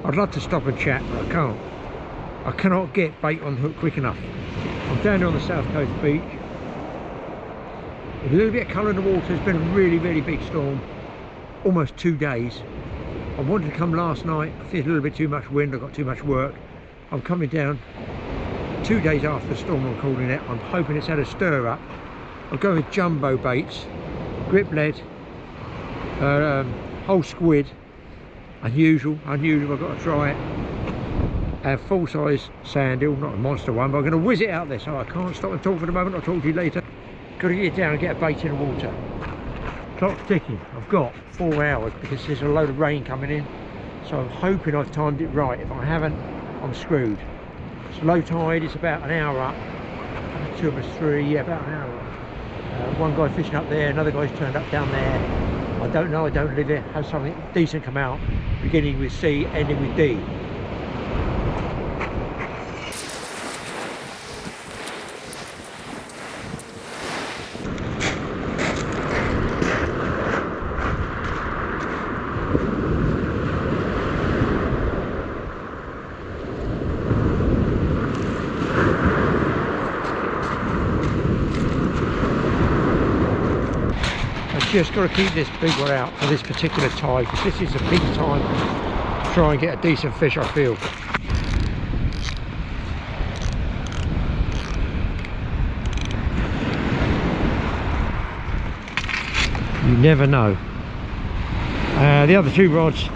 I'd love to stop and chat, but I can't. I cannot get bait on the hook quick enough. I'm down here on the South Coast beach. With a little bit of colour in the water. It's been a really, really big storm. Almost 2 days. I wanted to come last night. I think it's a little bit too much wind. I've got too much work. I'm coming down 2 days after the storm, I'm calling it. I'm hoping it's had a stir up. I'll go with jumbo baits, grip lead, whole squid, unusual, I've got to try it, and full size sand eel, not a monster one, but I'm going to whiz it out there, so I can't stop and talk for the moment. I'll talk to you later. Got to get down and get a bait in the water. Clock's ticking. I've got 4 hours because there's a load of rain coming in, so I'm hoping I've timed it right. If I haven't, I'm screwed. It's low tide, it's about an hour up, 2 of us 3, yeah, about an hour up. One guy fishing up there, another guy's turned up down there. I don't know, I don't live it. Have something decent come out, beginning with C, ending with D. Just got to keep this big one out for this particular tide, because this is a big time to try and get a decent fish, I feel. You never know. The other 2 rods,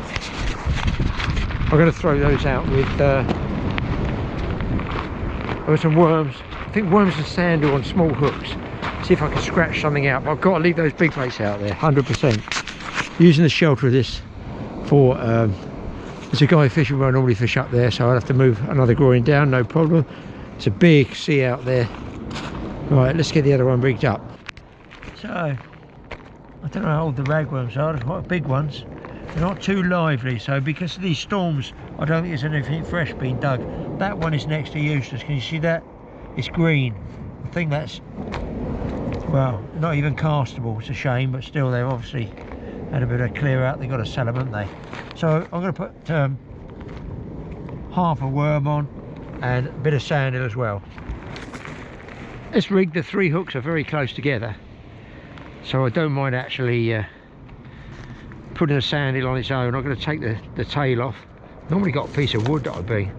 I'm going to throw those out with some worms. I think worms and sand on small hooks. See if I can scratch something out, but I've got to leave those big baits out there, 100%. Using the shelter of this for, there's a guy fishing where I normally fish up there, so I'll have to move another groin down, no problem. It's a big sea out there. Right, let's get the other one rigged up. So, I don't know how old the ragworms are, they're quite big ones. They're not too lively, so because of these storms, I don't think there's anything fresh being dug. That one is next to useless, can you see that? It's green. I think that's, well, not even castable. It's a shame, but still they've obviously had a bit of clear out. They've got to sell them, haven't they? So I'm going to put half a worm on and a bit of sand in as well. This rig, the 3 hooks are very close together, so I don't mind actually putting a sand eel on its own. I'm going to take the tail off. Normally got a piece of wood that I'd be.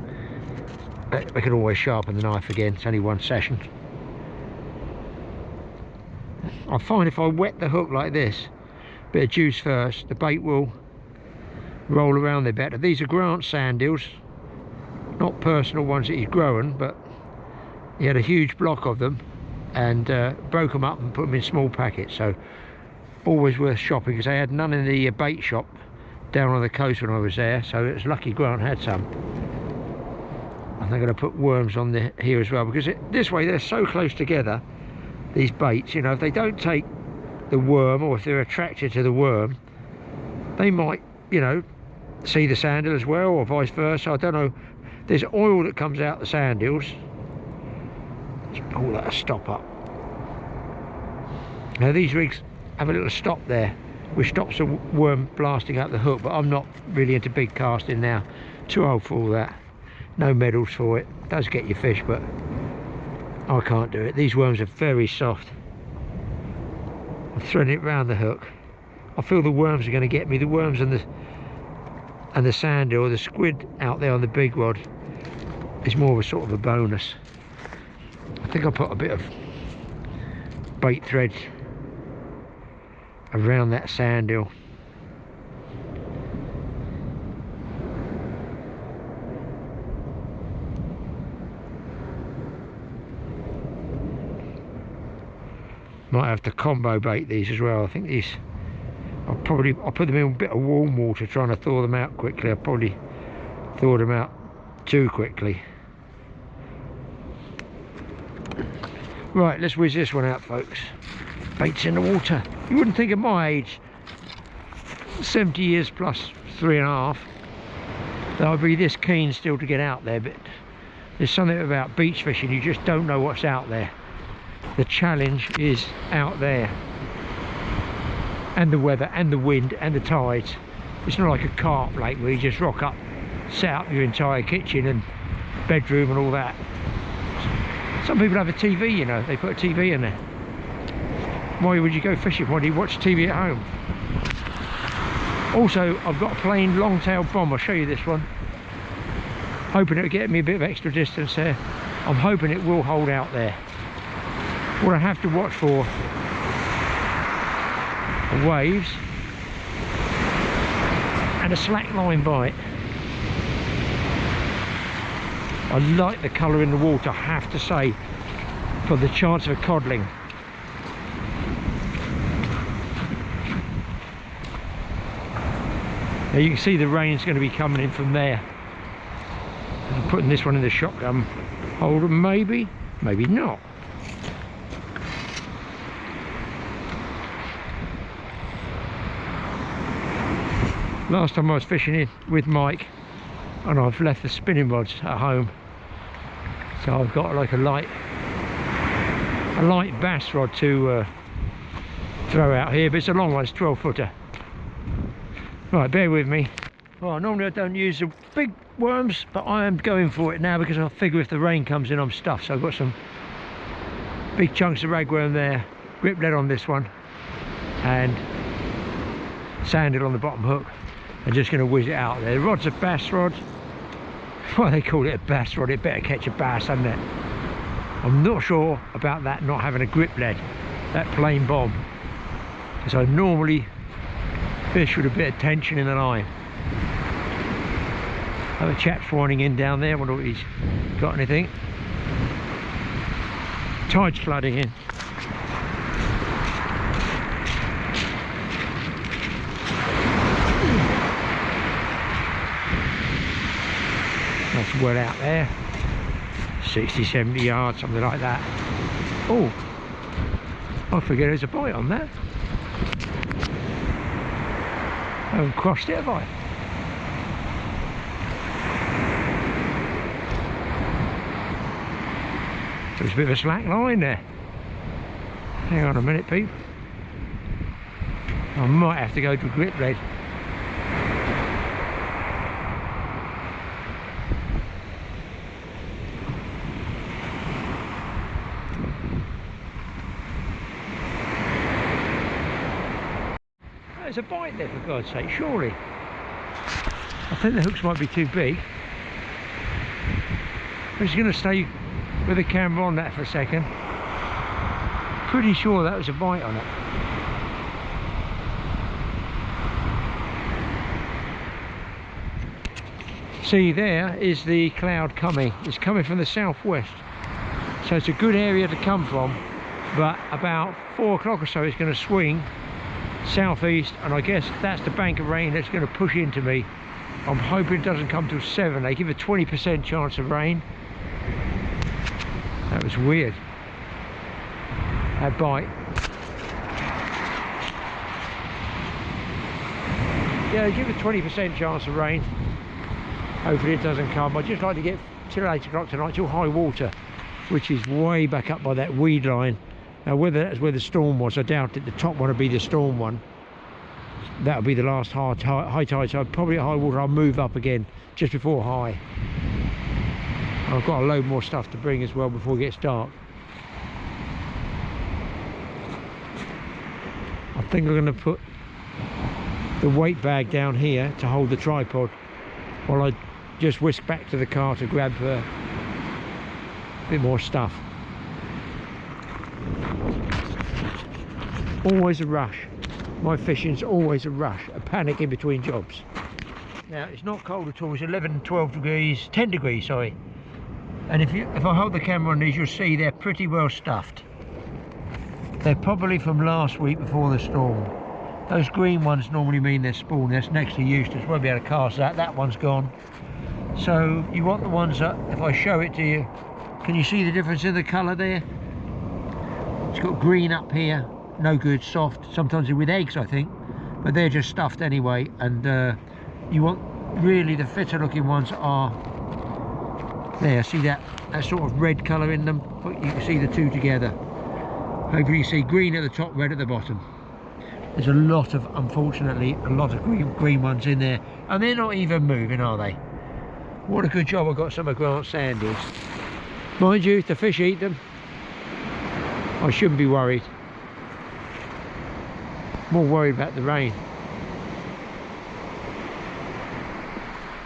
I can always sharpen the knife again. It's only one session. I find if I wet the hook like this, bit of juice first, the bait will roll around there better. These are Grant sand eels, not personal ones that he's growing, but he had a huge block of them and broke them up and put them in small packets, so always worth shopping, because they had none in the bait shop down on the coast when I was there, so it's lucky Grant had some. And they're going to put worms on here as well, because this way they're so close together, these baits, you know, if they don't take the worm, or if they're attracted to the worm, they might, you know, see the sand eel as well, or vice versa. I don't know. There's oil that comes out the sand eels. Let's pull that a stop up. Now these rigs have a little stop there which stops the worm blasting out the hook, but I'm not really into big casting now. Too old for all that. No medals for it. Does get your fish, but I can't do it. These worms are very soft. I'm threading it round the hook. I feel the worms are going to get me. The worms and the sand eel, the squid out there on the big rod is more of a sort of a bonus. I think I'll put a bit of bait thread around that sand eel. Might have to combo bait these as well. I think these, I'll put them in a bit of warm water trying to thaw them out quickly. I probably thawed them out too quickly. Right, let's whiz this one out, folks. Bait's in the water. You wouldn't think at my age, 70 years plus 3.5, that I'd be this keen still to get out there, but there's something about beach fishing, you just don't know what's out there. The challenge is out there, and the weather and the wind and the tides. It's not like a carp lake where you just rock up set up your entire kitchen and bedroom and all that. Some people have a TV, you know, they put a TV in there. Why would you go fishing? Why do you watch TV at home? Also, I've got a plain long-tailed bomb. I'll show you this one. Hoping it'll get me a bit of extra distance there. I'm hoping it will hold out there. What I have to watch for are waves and a slack line bite. I like the colour in the water, I have to say, for the chance of a codling. Now you can see the rain's going to be coming in from there. I'm putting this one in the shotgun holder, maybe not. Last time I was fishing in with Mike, and I've left the spinning rods at home, so I've got like a light bass rod to throw out here, but it's a long one, it's 12-footer. Right, bear with me. Well, normally I don't use the big worms, but I am going for it now because I figure if the rain comes in I'm stuffed. So I've got some big chunks of ragworm there, grip lead on this one, and sandal on the bottom hook. I'm just going to whiz it out there. The rod's a bass rod. Why they call it a bass rod, it better catch a bass, hasn't it? I'm not sure about that not having a grip lead, that plain bob, because I normally fish with a bit of tension in the line. Other chap's winding in down there. I wonder if he's got anything. Tide's flooding in. That's well out there. 60, 70 yards, something like that. Oh, I forget there's a bite on that. I haven't crossed it, have I? There's a bit of a slack line there. Hang on a minute, Pete. I might have to go to a grip lead. There's a bite there, for God's sake, surely. I think the hooks might be too big. I'm just going to stay with the camera on that for a second. Pretty sure that was a bite on it. See, there is the cloud coming. It's coming from the southwest, so it's a good area to come from, but about 4 o'clock or so it's going to swing southeast, and I guess that's the bank of rain that's going to push into me. I'm hoping it doesn't come till 7. They give a 20% chance of rain. That was weird, that bite. Yeah, they give a 20% chance of rain. Hopefully it doesn't come. I'd just like to get till 8 o'clock tonight, till high water, which is way back up by that weed line. Now whether that's where the storm was, I doubt it. The top one will be the storm one. That'll be the last high tide, so probably at high water I'll move up again just before high. I've got a load more stuff to bring as well before it gets dark. I think I'm going to put the weight bag down here to hold the tripod while I just whisk back to the car to grab a bit more stuff. Always a rush. My fishing's always a rush, a panic in between jobs. Now it's not cold at all. It's 11, 12 degrees, 10 degrees, sorry. And if I hold the camera on these, you'll see they're pretty well stuffed. They're probably from last week before the storm. Those green ones normally mean they're spawn. That's next to useless. Won't be able to cast that. That one's gone. So you want the ones that, if I show it to you, can you see the difference in the colour there? It's got green up here, no good, soft. Sometimes they're with eggs, I think, but they're just stuffed anyway. And you want really the fitter looking ones are there. See that sort of red colour in them? But you can see the two together. Hopefully you see green at the top, red at the bottom. There's a lot of, unfortunately, a lot of green ones in there, and they're not even moving, are they? What a good job I got some of Grant's sand dunes. Mind you, if the fish eat them, I shouldn't be worried. More worried about the rain.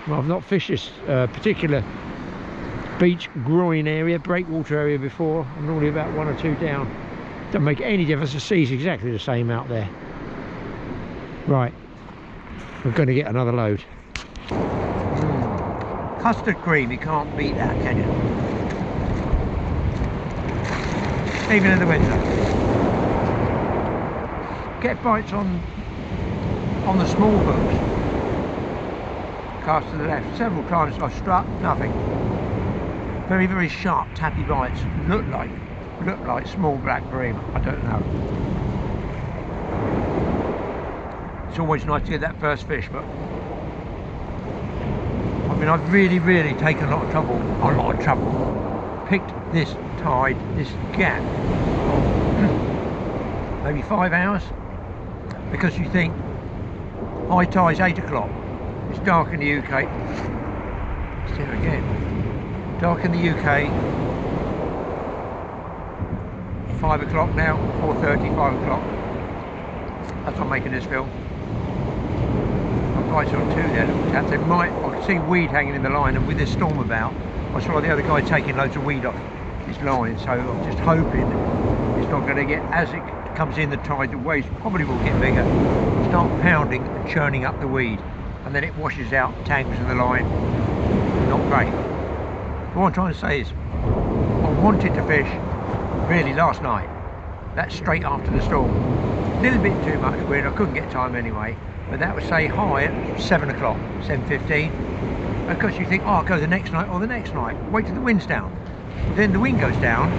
Well, I've not fished this particular beach groin area, breakwater area before. I'm normally about 1 or 2 down. Doesn't make any difference, the sea's exactly the same out there. Right, I'm going to get another load. Custard cream, you can't beat that, can you? Even in the winter. Get bites on the small hooks. Cast to the left. Several times I've struck, nothing. Very, very sharp, tappy bites. Look like small black bream. I don't know. It's always nice to get that first fish, but I mean, I've really taken a lot of trouble. Picked this tide, this gap, maybe 5 hours, because you think high tide's 8 o'clock. It's dark in the UK. Let's do it again. Dark in the UK. 5 o'clock now. 4:30, 5 o'clock. As I'm making this film. I've got on 2 there. Cats. I can see weed hanging in the line, and with this storm about, I saw the other guy taking loads of weed off his line. So I'm just hoping it's not going to get, as it comes in the tide, the waves probably will get bigger. Start pounding and churning up the weed. And then it washes out, tangles in the line. Not great. But what I'm trying to say is, I wanted to fish really last night. That's straight after the storm. A little bit too much wind, I couldn't get time anyway. But that was, say, high at 7 o'clock, 7:15. Of course you think, oh, I'll go the next night or the next night. Wait till the wind's down. Then the wind goes down.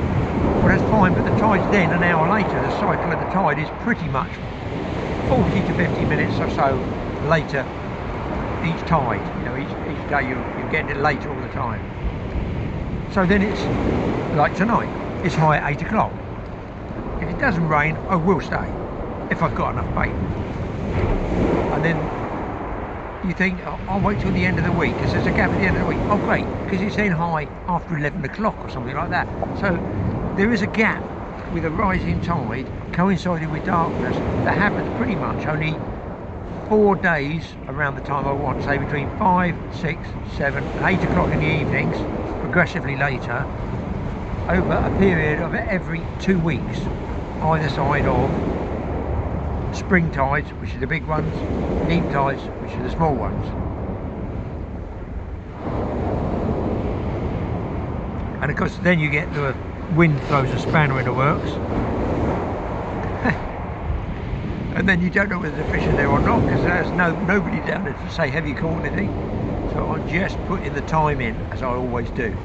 Well, that's fine, but the tide's then an hour later. The cycle of the tide is pretty much 40 to 50 minutes or so later. Each tide, you know, each day you're getting it later all the time. So then it's like tonight, it's high at 8 o'clock. If it doesn't rain, I will stay, if I've got enough bait. And then you think, oh, I'll wait till the end of the week, because there's a gap at the end of the week. Oh great, because it's then high after 11 o'clock or something like that. So there is a gap with a rising tide coinciding with darkness that happens pretty much only 4 days around the time I want, say between 5, 6, 7 and 8 o'clock in the evenings, progressively later, over a period of every 2 weeks, either side of spring tides, which are the big ones, neap tides, which are the small ones. And of course then you get the wind throws a spanner in the works. And then you don't know whether the fish are there or not, because there's nobody down there to say, have you caught anything? So I'm just putting the time in, as I always do.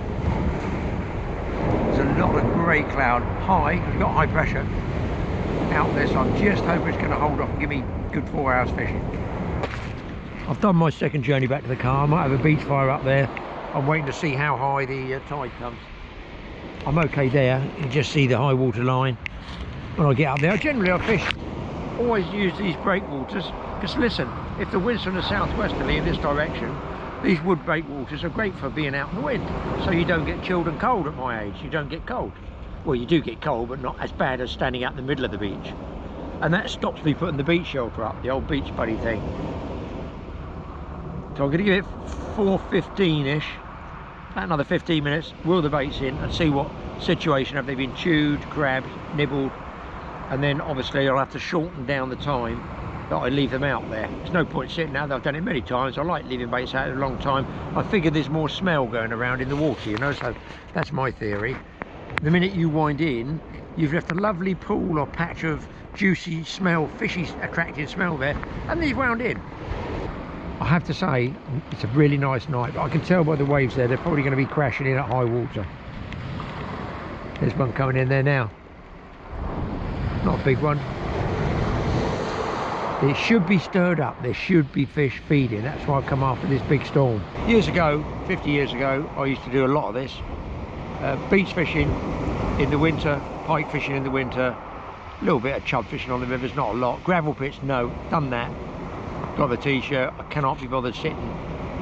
There's a lot of grey cloud, high, we've got high pressure out there, so I'm just hoping it's going to hold off and give me a good 4 hours fishing. I've done my second journey back to the car. I might have a beach fire up there. I'm waiting to see how high the tide comes. I'm okay there, you just see the high water line when I get up there. Generally I fish, always use these breakwaters, because listen, if the wind's from the southwesterly in this direction, these wood breakwaters are great for being out in the wind, so you don't get chilled and cold at my age. You don't get cold. Well, you do get cold, but not as bad as standing out in the middle of the beach. And that stops me putting the beach shelter up, the old beach buddy thing. So I'm going to give it 4:15ish, about another 15 minutes, wheel the baits in and see what situation. Have they been chewed, grabbed, nibbled? And then obviously I'll have to shorten down the time that I leave them out there. There's no point sitting out there. I've done it many times. I like leaving baits out a long time. I figure there's more smell going around in the water, you know, so that's my theory. The minute you wind in, you've left a lovely pool or patch of juicy smell, fishy attractive smell there, and these wound in. I have to say, it's a really nice night, but I can tell by the waves there, they're probably going to be crashing in at high water. There's one coming in there now. Not a big one. It should be stirred up. There should be fish feeding. That's why I've come after this big storm. Years ago, 50 years ago, I used to do a lot of this. Beach fishing in the winter, pike fishing in the winter, a little bit of chub fishing on the rivers, not a lot. Gravel pits, no, done that. Got the t-shirt. I cannot be bothered sitting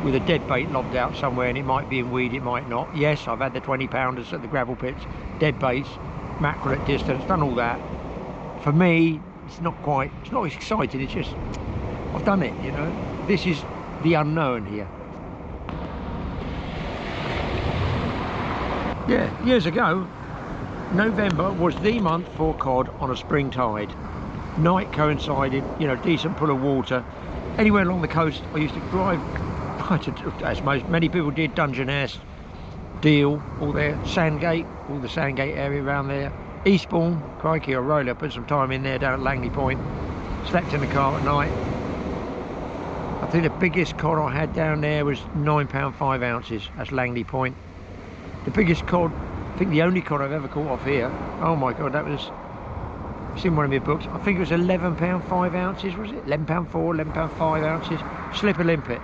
with a dead bait lobbed out somewhere, and it might be in weed, it might not. Yes, I've had the 20-pounders at the gravel pits, dead baits, mackerel at distance, done all that. For me, it's not as exciting, it's just, I've done it, you know. This is the unknown here. Yeah, years ago, November was the month for cod on a spring tide. Night coincided, you know, decent pull of water. Anywhere along the coast, I used to drive, as many people did, Dungeness, Deal, all there, Sandgate, all the Sandgate area around there. Eastbourne, crikey, or Roller, put some time in there down at Langley Point. Slept in the car at night. I think the biggest cod I had down there was £9 5 ounces. That's Langley Point. The biggest cod, I think the only cod I've ever caught off here, oh my god, that was, it's in one of my books, I think it was £11 5 ounces, was it? £11 4, £11 5 ounces, slipper limpet.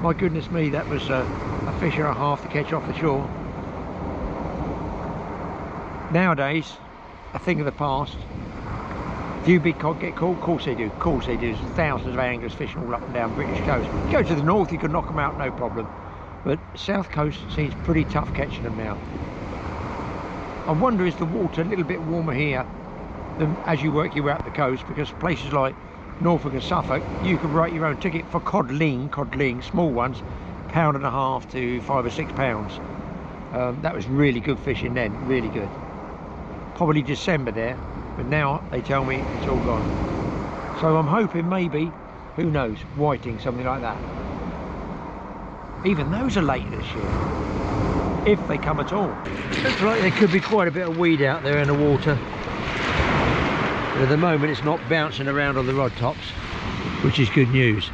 My goodness me, that was a fish and a half to catch off the shore. Nowadays, a thing of the past. Few big cod get caught? Of course they do, of course they do. There's thousands of anglers fishing all up and down British coast. Go to the north, you can knock them out, no problem. But south coast seems pretty tough catching them now. I wonder, is the water a little bit warmer here than as you work your way up the coast? Because places like Norfolk and Suffolk, you can write your own ticket for codling, small ones, £1.50 to £5 or £6. That was really good fishing then, really good. Probably December there, but now they tell me it's all gone. So I'm hoping maybe, who knows, whiting, something like that. Even those are late this year, if they come at all. Looks like there could be quite a bit of weed out there in the water. But at the moment it's not bouncing around on the rod tops, which is good news.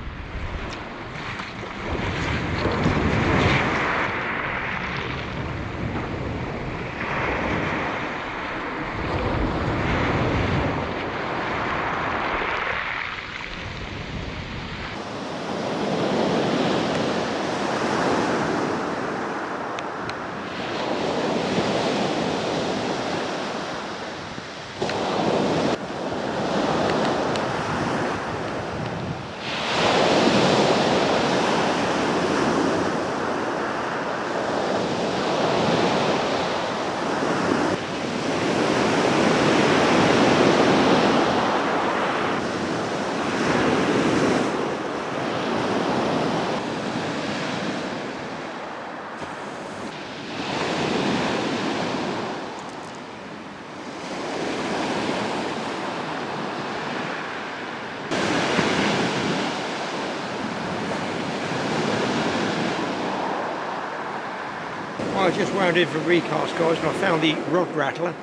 I just wound in for recast, guys, and I found the rod rattler.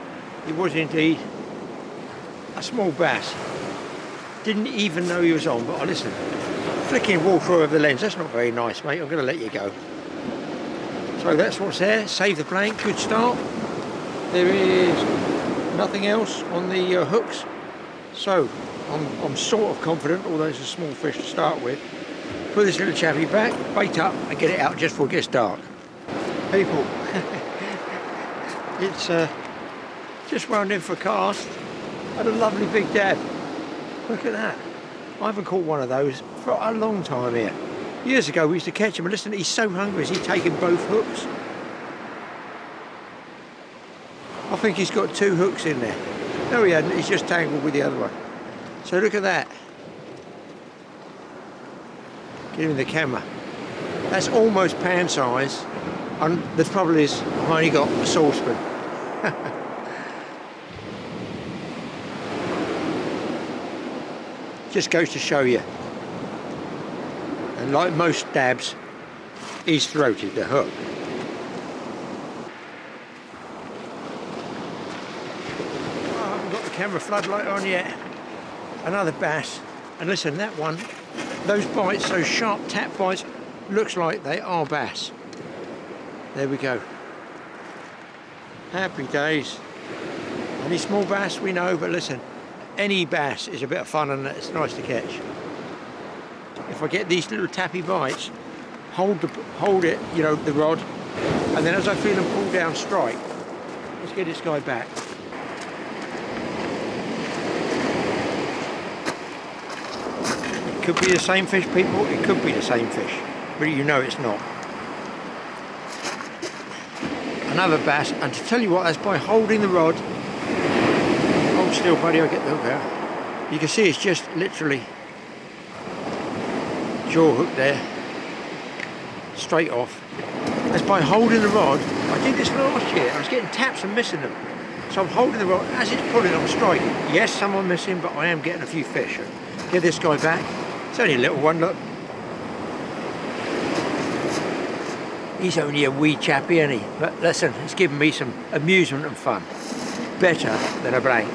It was indeed a small bass. Didn't even know he was on, but I listened. Flicking water over the lens, that's not very nice, mate. I'm going to let you go. So that's what's there. Save the blank, good start. There is nothing else on the hooks. So I'm sort of confident, although it's a small fish to start with. Put this little chappy back, bait up, and get it out just before it gets dark. People, it's just wound in for a cast. Had a lovely big dab. Look at that. I haven't caught one of those for a long time here. Years ago we used to catch him, and listen, he's so hungry. Is he taking both hooks? I think he's got 2 hooks in there. No, he hadn't. He's just tangled with the other one. So look at that. Get him in the camera. That's almost pan size. And the trouble is, I've only got a saucepan. Just goes to show you. And like most dabs, he's throated the hook. Oh, I haven't got the camera floodlight on yet. Another bass. And listen, that one, those bites, those sharp tap bites, looks like they are bass. There we go. Happy days. Any small bass we know, but listen, any bass is a bit of fun and it's nice to catch. If I get these little tappy bites, hold it, you know, the rod, and then as I feel them pull down, strike. Let's get this guy back. It could be the same fish, people. It could be the same fish. but you know it's not. Another bass, and to tell you what, that's by holding the rod. Hold still, buddy, I'll get the hook out. You can see it's just literally jaw hook there, straight off. That's by holding the rod. I did this last year, I was getting taps and missing them. So I'm holding the rod, as it's pulling, I'm striking. Yes, some are missing, but I am getting a few fish. Get this guy back. It's only a little one, look. He's only a wee chappy, isn't he? But listen, it's given me some amusement and fun. Better than a blank.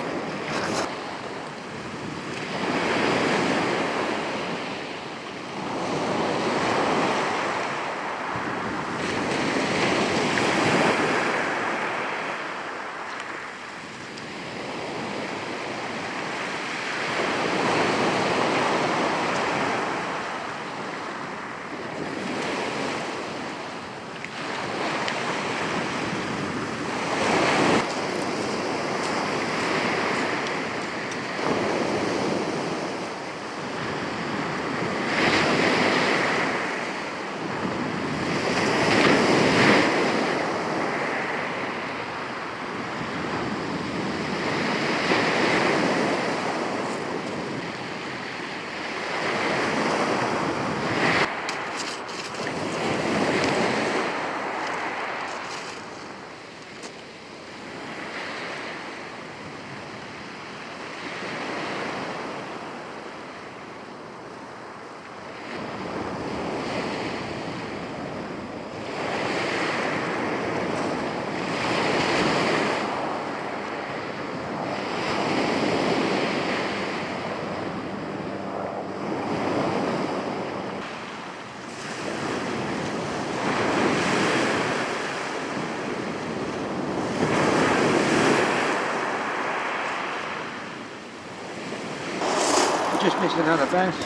Just missed another bass.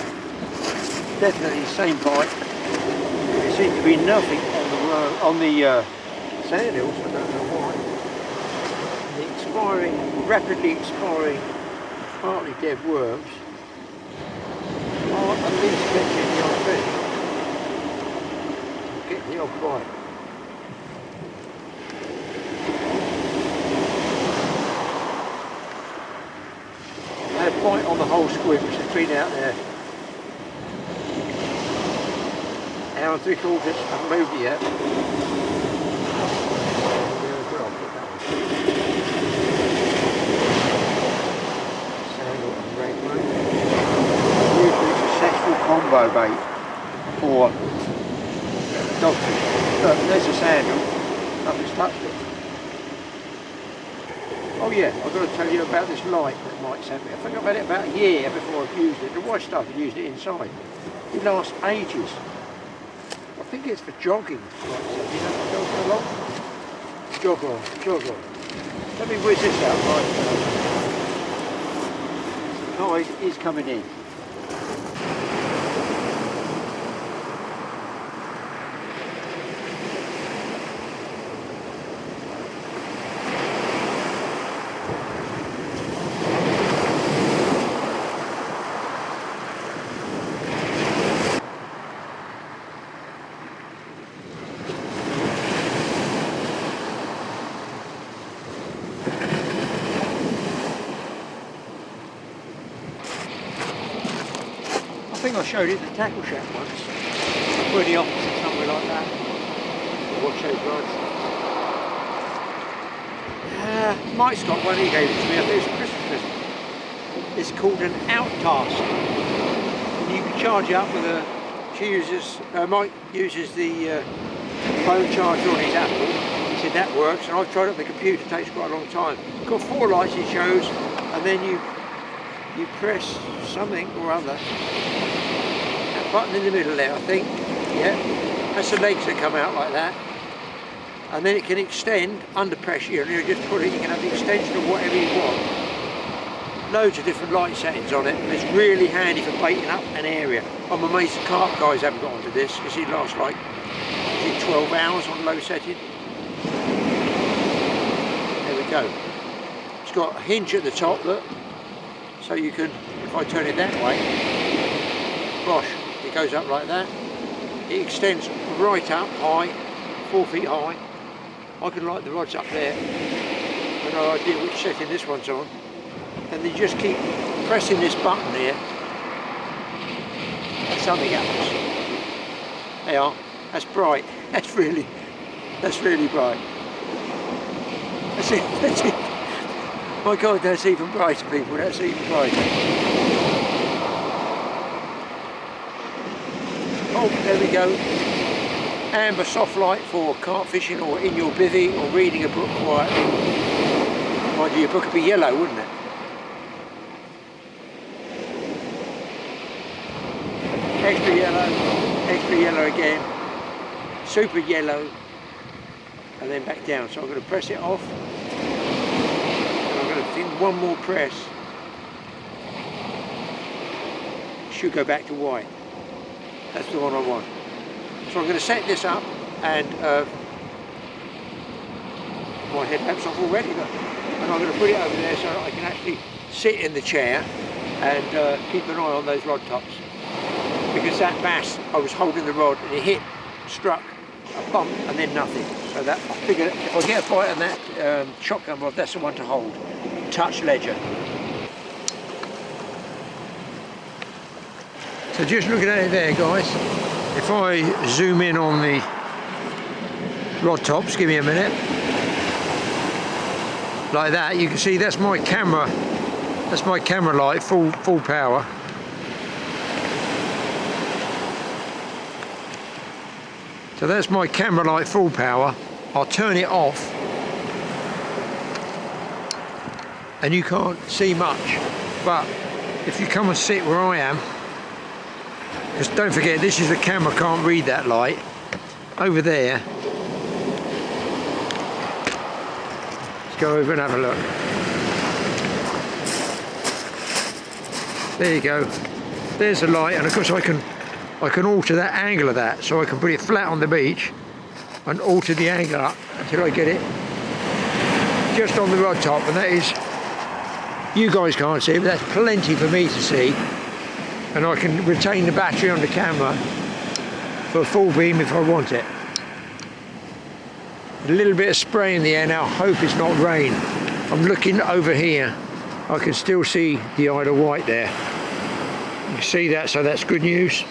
Definitely the same bite. There seems to be nothing on the sand hills. I don't know why. The expiring, rapidly expiring, partly dead worms are at least catching the odd fish. Getting the odd bite. I had a bite on the whole squid which has been out there. Hour and 3/4, I haven't moved it yet. Sandal and rainbow. Usually successful combo bait for dogfish. Look, there's a sandal, nothing's touched it. Oh yeah, I've got to tell you about this light that Mike sent me. I think I've had it about a year before I've used it. The wife started using it inside. It lasts ages. I think it's for jogging. You know, jog along. Jog on. Let me whiz this out, right? The tide is coming in. I think I showed it at the tackle shack once. Or in the office or somewhere like that. Watch those rods. Mike's got one, he gave it to me, I think it's a Christmas present. It's called an Outtask. And you can charge it up with a... Mike uses the phone charger on his Apple. He said that works, and I've tried it on the computer, it takes quite a long time. It's got 4 lights it shows, and then you press something or other. That button in the middle there, I think. Yeah, that's the legs that come out like that. And then it can extend under pressure, and you just put it, you can have the extension of whatever you want. Loads of different light settings on it, and it's really handy for baiting up an area. I'm amazed the carp guys haven't got onto this, because it lasts like 12 hours on low setting. There we go. It's got a hinge at the top, look. So you can, if I turn it that way, gosh, it goes up like that. it extends right up high, 4 feet high. I can light the rods up there. I have no idea which setting this one's on. And then you just keep pressing this button here, and something happens. There you are. That's bright. That's really bright. That's it. That's it. My God, that's even brighter, people. That's even brighter. Oh, there we go. Amber soft light for carp fishing or in your bivvy or reading a book quietly. Mind you, your book would be yellow, wouldn't it? Extra yellow again, super yellow, and then back down. So I'm going to press it off, and I'm going to do one more press. Should go back to white. That's the one I want. So I'm going to set this up, and my headlamp's off already, look. And I'm going to put it over there so that I can actually sit in the chair and keep an eye on those rod tops. Because that bass, I was holding the rod and it struck a bump and then nothing. So that, I figured if I get a bite on that shotgun rod, that's the one to hold. Touch ledger. So just looking at it there, guys, if I zoom in on the rod tops, give me a minute, like that, you can see that's my camera light, full power. So that's my camera light, full power. I'll turn it off and you can't see much, but if you come and sit where I am, because don't forget, this is the camera, can't read that light. Over there, let's go over and have a look. There you go. There's the light, and of course I can alter that angle of that, so I can put it flat on the beach and alter the angle up until I get it just on the rod top, and that is, you guys can't see, but that's plenty for me to see. And I can retain the battery on the camera for a full beam if I want it. A little bit of spray in the air now, hope it's not rain. I'm looking over here, I can still see the Isle of Wight there. You can see that, so that's good news.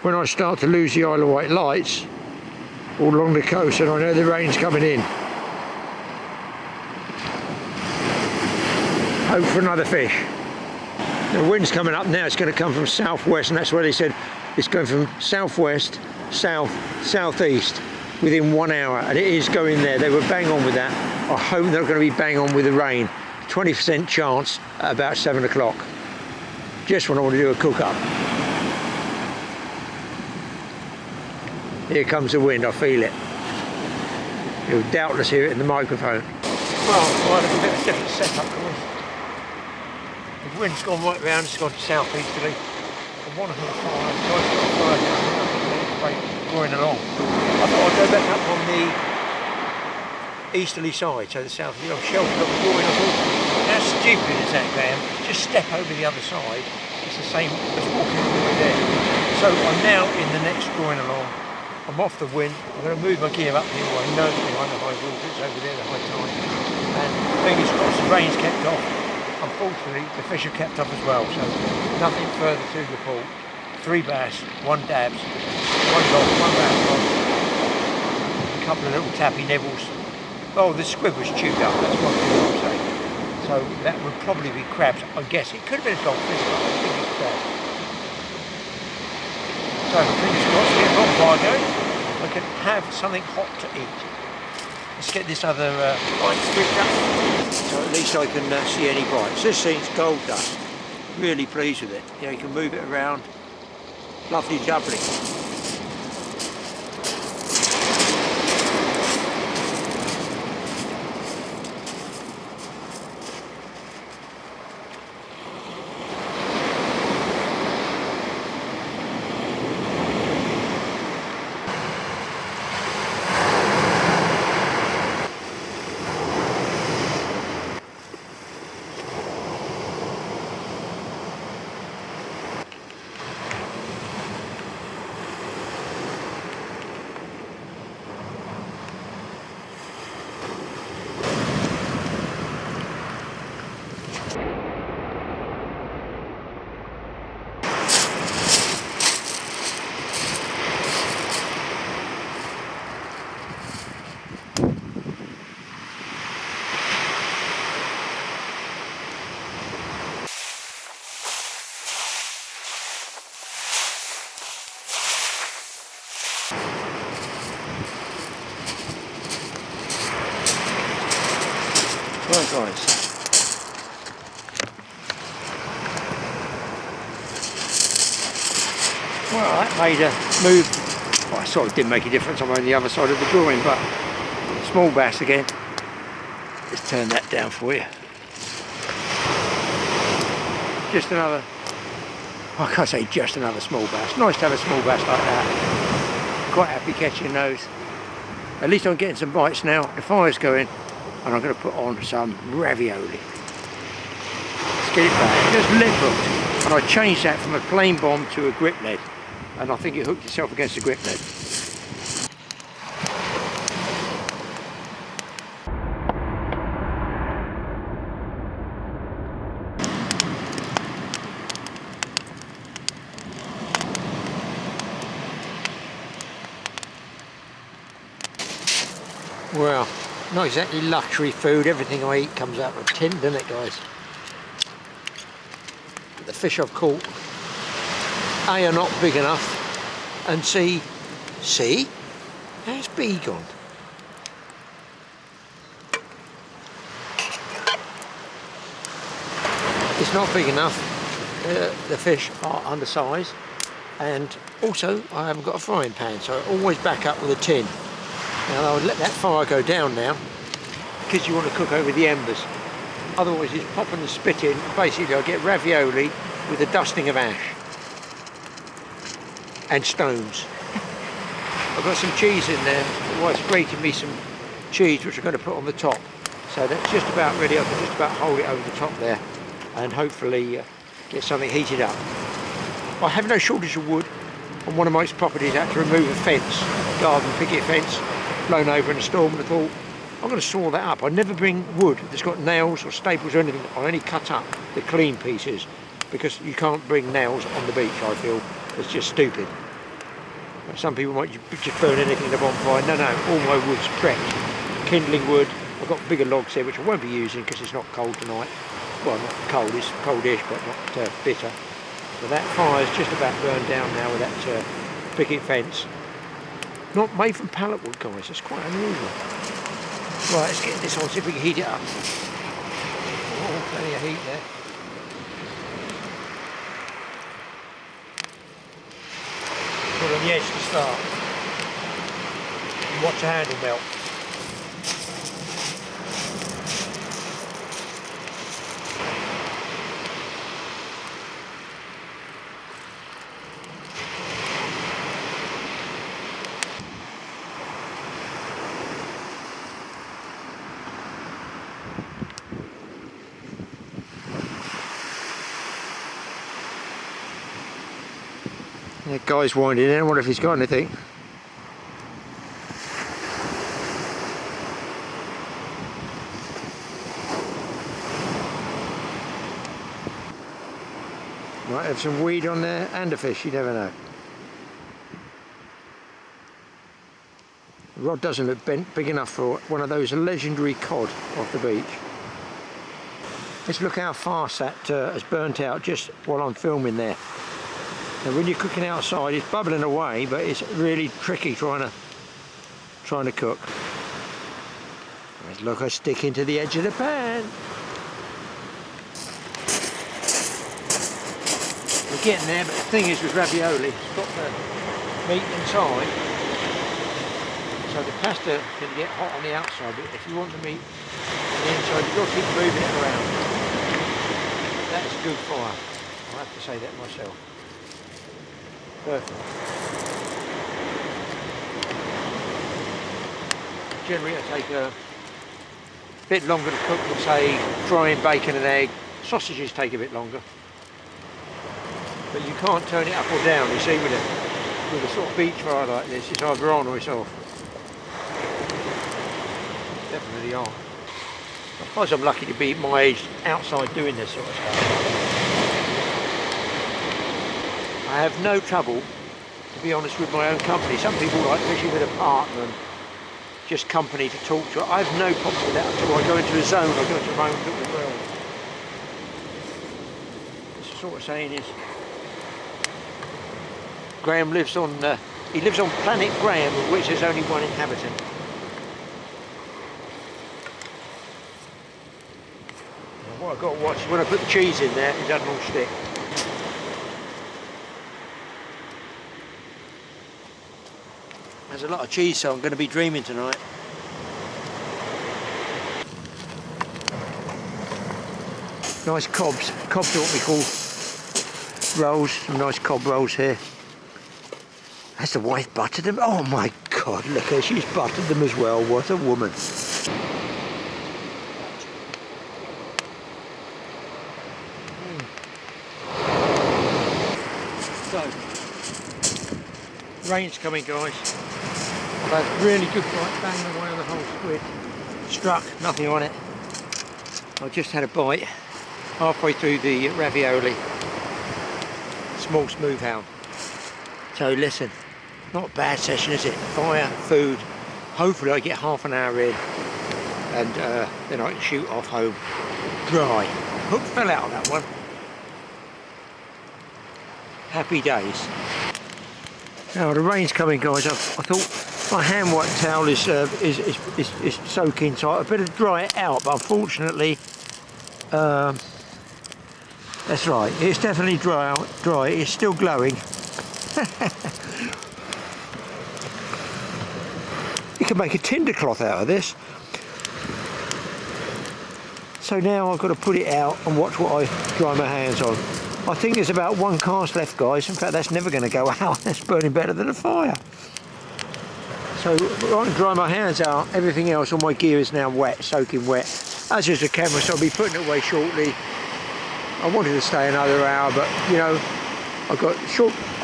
When I start to lose the Isle of Wight lights all along the coast, and I know the rain's coming in, hope for another fish. The wind's coming up now, it's going to come from southwest, and that's where they said it's going from southwest, south, southeast within 1 hour, and it is going there. They were bang on with that. I hope they're going to be bang on with the rain. 20% chance at about 7 o'clock. Just when I want to do a cook up. Here comes the wind, I feel it. You'll doubtless hear it in the microphone. Well, I'll have a bit of a different setup, guys. The wind's gone right round, it's gone southeasterly. I want to have a fire, so I've got a fire down there, I think going along. I thought I'd go back up on the easterly side, so the south, you know, sheltered up the groin. I thought, how stupid is that, Graeme? Just step over the other side, it's the same as walking all the way there. So I'm now in the next groin along. I'm off the wind, I'm going to move my gear up here, I know it's behind the high water, it's over there, the high tide. And fingers crossed, the rain's kept off. Unfortunately, the fish are kept up as well, so nothing further to report. 3 bass, 1 dabs, 1 dog, 1 round rod, a couple of little tappy nibbles. Oh, the squid was chewed up, that's what people say. So that would probably be crabs, I guess. It could have been a dogfish, but I think it's crabs. So fingers crossed, get a bonfire going. I can have something hot to eat. Let's get this other bite stripped up, so at least I can see any bites. This thing's gold dust. Really pleased with it. Yeah, you can move it around. Lovely jubbly. Right guys. Well, that made a move. Well, it sort of didn't make a difference. I'm on the other side of the drawing, but small bass again. Let's turn that down for you. Just another, I can't say just another small bass. Nice to have a small bass like that. Quite happy catching those. At least I'm getting some bites now. The fire's going, and I'm going to put on some ravioli. Let's get it back. Just lead hooked, and I changed that from a plain bomb to a grip lead, and I think it hooked itself against the grip lead. Well, not exactly luxury food. Everything I eat comes out of a tin, doesn't it, guys? The fish I've caught, A, are not big enough, and C, how's B gone? It's not big enough. The fish are undersized, and also I haven't got a frying pan, so I always back up with a tin. Now I would let that fire go down now, because you want to cook over the embers. Otherwise it's popping the spit in. Basically I get ravioli with a dusting of ash and stones. I've got some cheese in there. The wife's grated me some cheese which I'm going to put on the top. So that's just about ready. I can just about hold it over the top there and hopefully get something heated up. I have no shortage of wood. On one of my properties I had to remove a fence, garden picket fence, blown over in a storm, and I thought, I'm going to saw that up. I never bring wood that's got nails or staples or anything. I only cut up the clean pieces, because you can't bring nails on the beach, I feel. It's just stupid. Some people might just burn anything in a bonfire. No, all my wood's prepped. Kindling wood. I've got bigger logs here, which I won't be using because it's not cold tonight. Well, not cold, it's coldish, but not bitter. So that fire's just about burned down now with that picket fence. Not made from pallet wood, guys. It's quite unusual. Right, let's get this on, see if we can heat it up. Oh, plenty of heat there. Put it on the edge to start. And watch the handle melt. The guy's winding in. I wonder if he's got anything. Might have some weed on there and a fish, you never know. The rod doesn't look big enough for one of those legendary cod off the beach. Let's look how fast that has burnt out just while I'm filming there. And when you're cooking outside, it's bubbling away, but it's really tricky trying to cook. Let's look, I stick into the edge of the pan. We're getting there, but the thing is with ravioli, it's got the meat inside, so the pasta can get hot on the outside, but if you want the meat on the inside, you've got to keep moving it around. That's good fire. I have to say that myself. Perfect. Generally I take a bit longer to cook than say frying bacon and egg. Sausages take a bit longer. But you can't turn it up or down, you see, with a sort of beach fire like this. It's either on or it's off. Definitely on. I suppose I'm lucky to be at my age outside doing this sort of stuff. I have no trouble, to be honest, with my own company. Some people like fishing with a partner and just company to talk to. I have no problem with that at all. I go into a zone, I go into my own little world. It's the sort of saying is, Graeme lives on, he lives on planet Graeme, of which there's only one inhabitant. What I've got to watch is when I put the cheese in there, it doesn't all stick. There's a lot of cheese, so I'm going to be dreaming tonight. Nice cobs. Cobs are what we call rolls. Some nice cob rolls here. Has the wife buttered them? Oh my God, look at her, she's buttered them as well. What a woman. So, rain's coming, guys. I've had a really good bite, banging away on the whole squid. Struck, nothing on it. I just had a bite halfway through the ravioli. Small smooth hound. So listen, not a bad session, is it? Fire, food. Hopefully I get half an hour in and then I can shoot off home dry. Hook fell out of that one. Happy days. Now the rain's coming, guys. I thought my hand wipe towel is soaking, so I better dry it out. But unfortunately, that's right. It's definitely dry. It's still glowing. You can make a tinder cloth out of this. So now I've got to put it out and watch what I dry my hands on. I think there's about one cast left, guys. In fact, that's never going to go out. That's burning better than a fire. So I can dry my hands out. Everything else, all my gear is now wet, soaking wet. As is the camera, so I'll be putting it away shortly. I wanted to stay another hour, but you know, I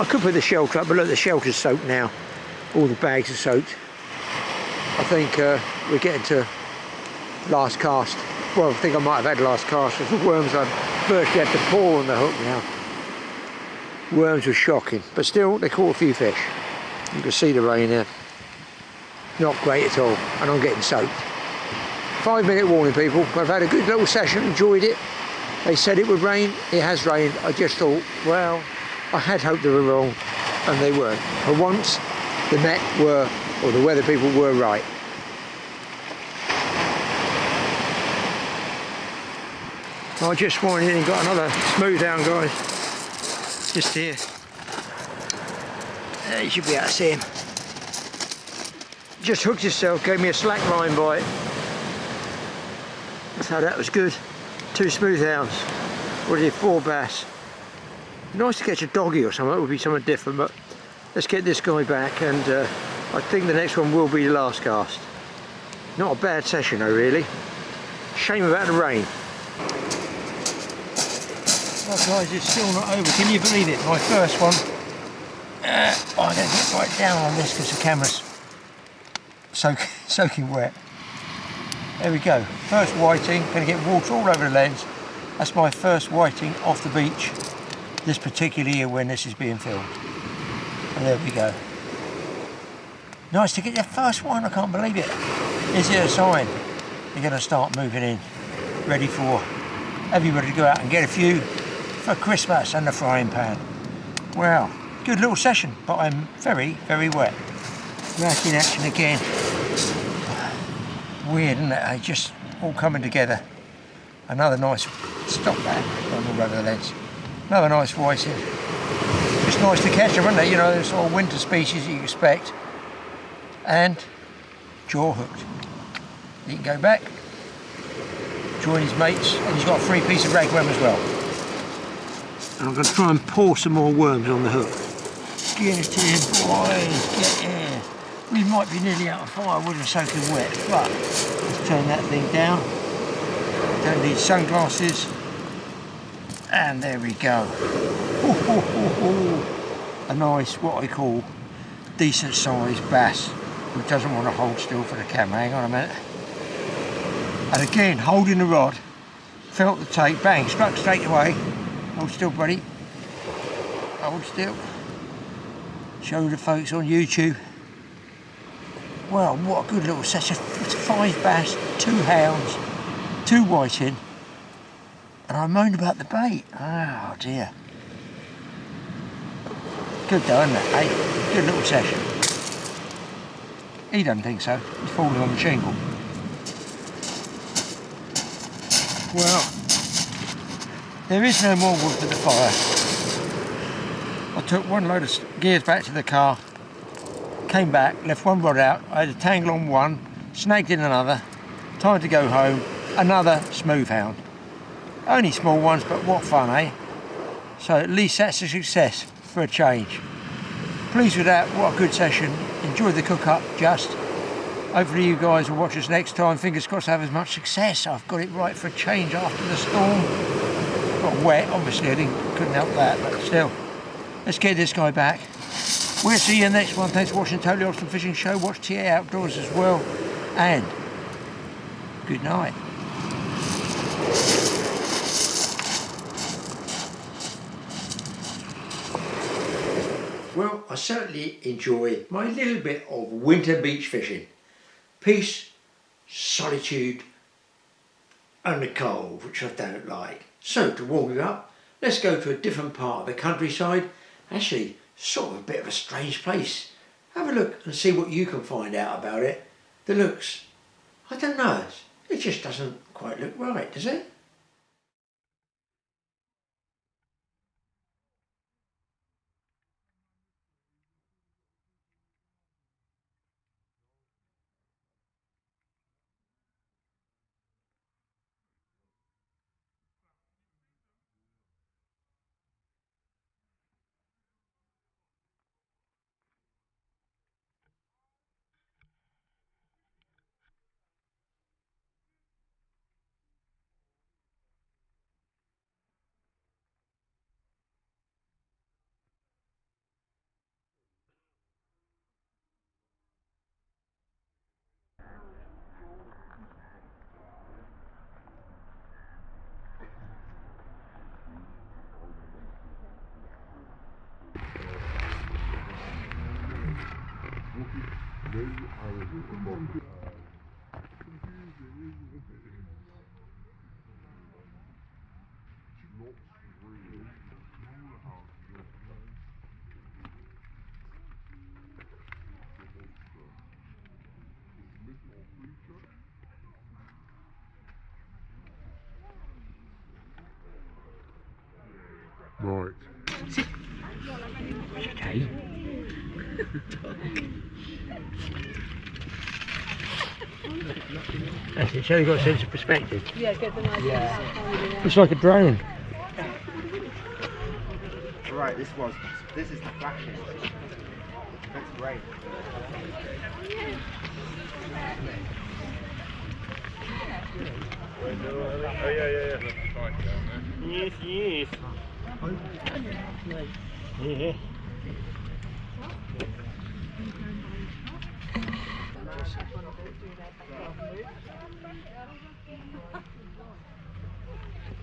could put the shelter up, but look, the shelter's soaked now. All the bags are soaked. I think we're getting to last cast. Well, I think I might have had last cast of the worms. I virtually had to pour on the hook now. Worms were shocking, but still they caught a few fish. You can see the rain there. Not great at all, and I'm getting soaked. 5-minute warning, people. I've had a good little session, enjoyed it. They said it would rain, it has rained. I just thought, well, I had hoped they were wrong, and they weren't. For once, the Met were, or the weather people were right. I just swung in and got another smooth down, guys. Just here. You should be able to see him. Just hooked himself, gave me a slack line bite. So that was good. 2 smooth hounds. What is it, 4 bass. Nice to catch a doggy or something, it would be something different, but let's get this guy back, and I think the next one will be the last cast. Not a bad session though, really. Shame about the rain. Well guys, it's still not over, can you believe it? My first one. I'm going to get right down on this because the camera's soaking wet. There we go, first whiting, going to get water all over the lens. That's my first whiting off the beach this particular year when this is being filmed. And there we go. Nice to get your first one, I can't believe it. Is it a sign you're going to start moving in, ready for everybody to go out and get a few for Christmas and the frying pan? Well, good little session, but I'm very, very wet. Back in action again. Weird, isn't it? They just all coming together. Another nice, stop that, going all over the lens. Another nice whiting. It's nice to catch them, isn't it? You know, the sort of winter species you expect. And jaw hooked. He can go back, join his mates, and he's got a free piece of rag worm as well. And I'm going to try and pour some more worms on the hook. Get it in, boys, get in. We might be nearly out of firewood and soaking wet, but let's turn that thing down. Don't need sunglasses. And there we go. A nice, what I call, decent sized bass, who doesn't want to hold still for the camera. Hang on a minute. And again, holding the rod, felt the tape, bang, struck straight away. Hold still, buddy. Hold still. Show the folks on YouTube. Well, what a good little session. 5 bass, 2 hounds, 2 whiting. And I moaned about the bait. Oh dear. Good though, isn't it, eh? Good little session. He doesn't think so. He's falling on the shingle. Well, There is no more wood for the fire. I took one load of gears back to the car, came back, left one rod out, I had a tangle on one, snagged in another, time to go home, another smooth hound. Only small ones, but what fun, eh? So at least that's a success for a change. Pleased with that, what a good session. Enjoyed the cook up, just. Hopefully you guys will watch us next time. Fingers crossed I have as much success. I've got it right for a change after the storm. Got wet, obviously I couldn't help that, but still. Let's get this guy back. We'll see you in the next one. Thanks for watching Totally Awesome Fishing Show. Watch TA Outdoors as well. And good night. Well, I certainly enjoy my little bit of winter beach fishing. Peace, solitude, and the cold, which I don't like. So, to warm you up, let's go to a different part of the countryside. Actually, sort of a bit of a strange place. Have a look and see what you can find out about it. The looks, I don't know, it just doesn't quite look right, does it? Right. Okay. That's it, so you've got a sense of perspective. Yeah, get them idea. Yeah. It's like a drone. Right, this is the flashing. That's great. Oh yeah. Yes. Yeah.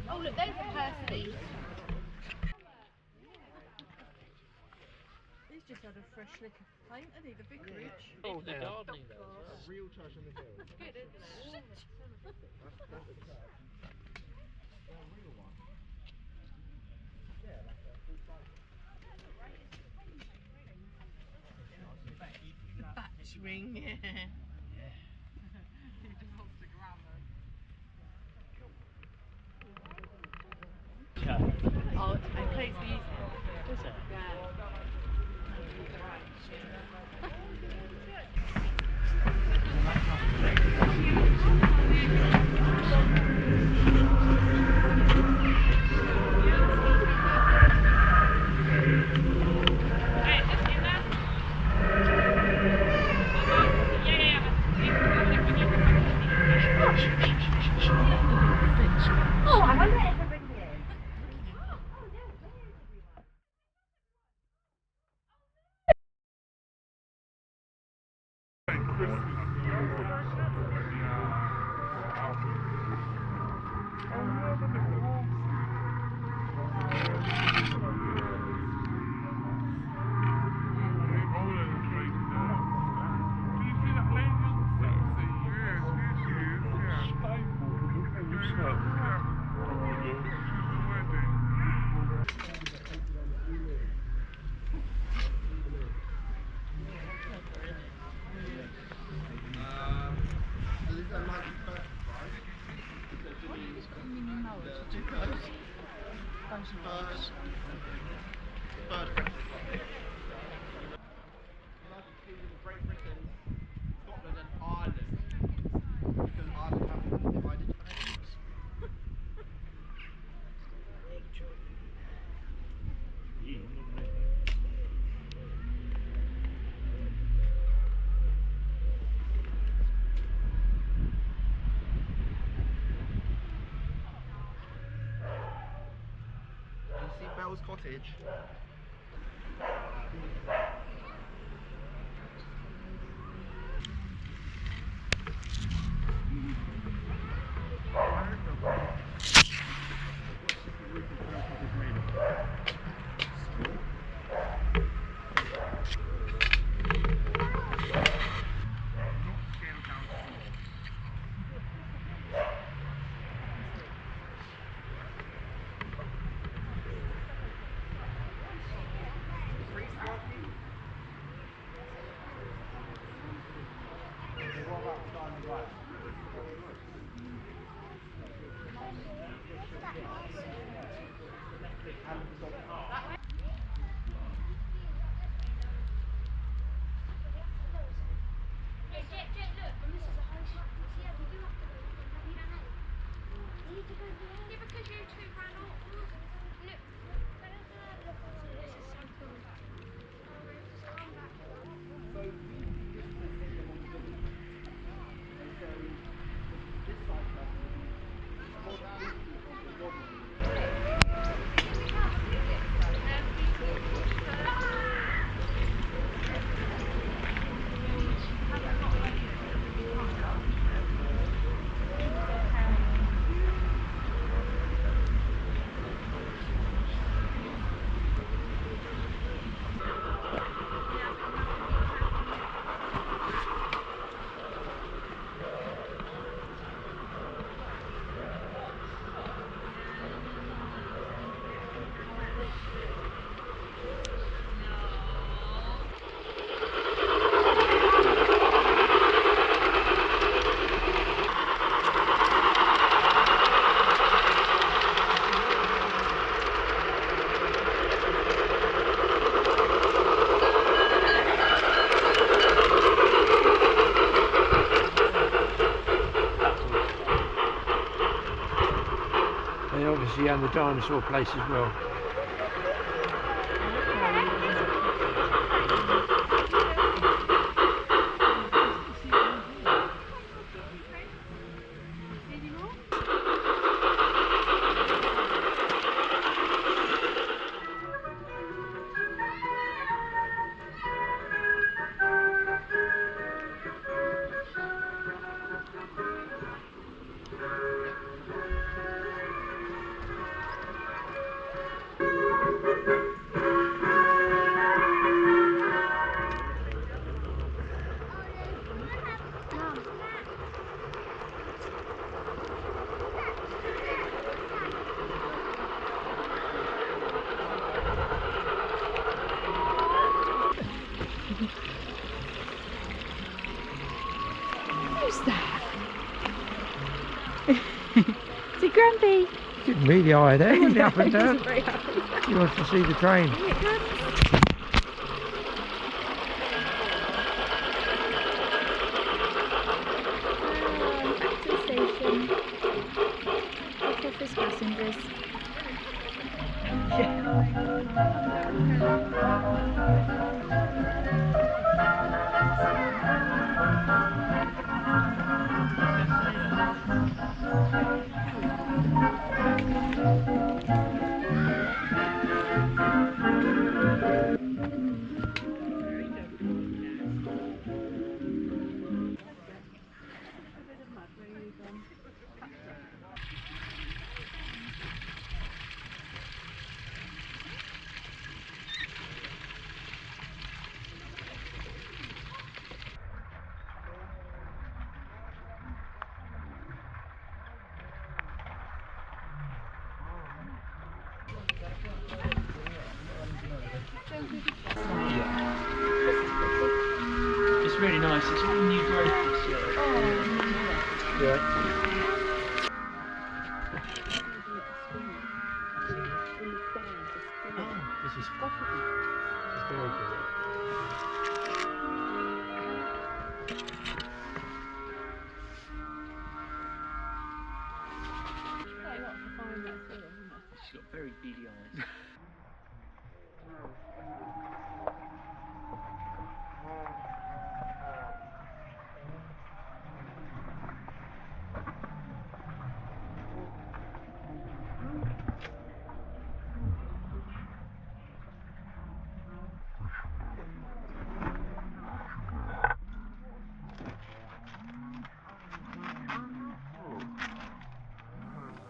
Oh look, there's a person. He's just had a fresh lick of paint, hasn't he? The vicarage. Oh, The gardening there as well. Real touch on the hill. It's good, isn't it? That's the touch. The real one. Yeah, like a full size. The batch ring, yeah. He just wants to grab them. Oh, and Clay's the easiest. Is it? Yeah. Oh, I wonder if everybody here. Third Brexit. Great Britain, Scotland and Ireland. Because Ireland have divided countries. Do you see Bell's Cottage? Obviously, and the dinosaur place as well. Who's that? Is it Grumpy? Didn't meet the eye there, wasn't it, up and down? Very happy. He wants to see the train. Here it comes. Back to the station. Off office passengers. It's really nice. It's all new growth this year. Yeah. She's got very beady eyes.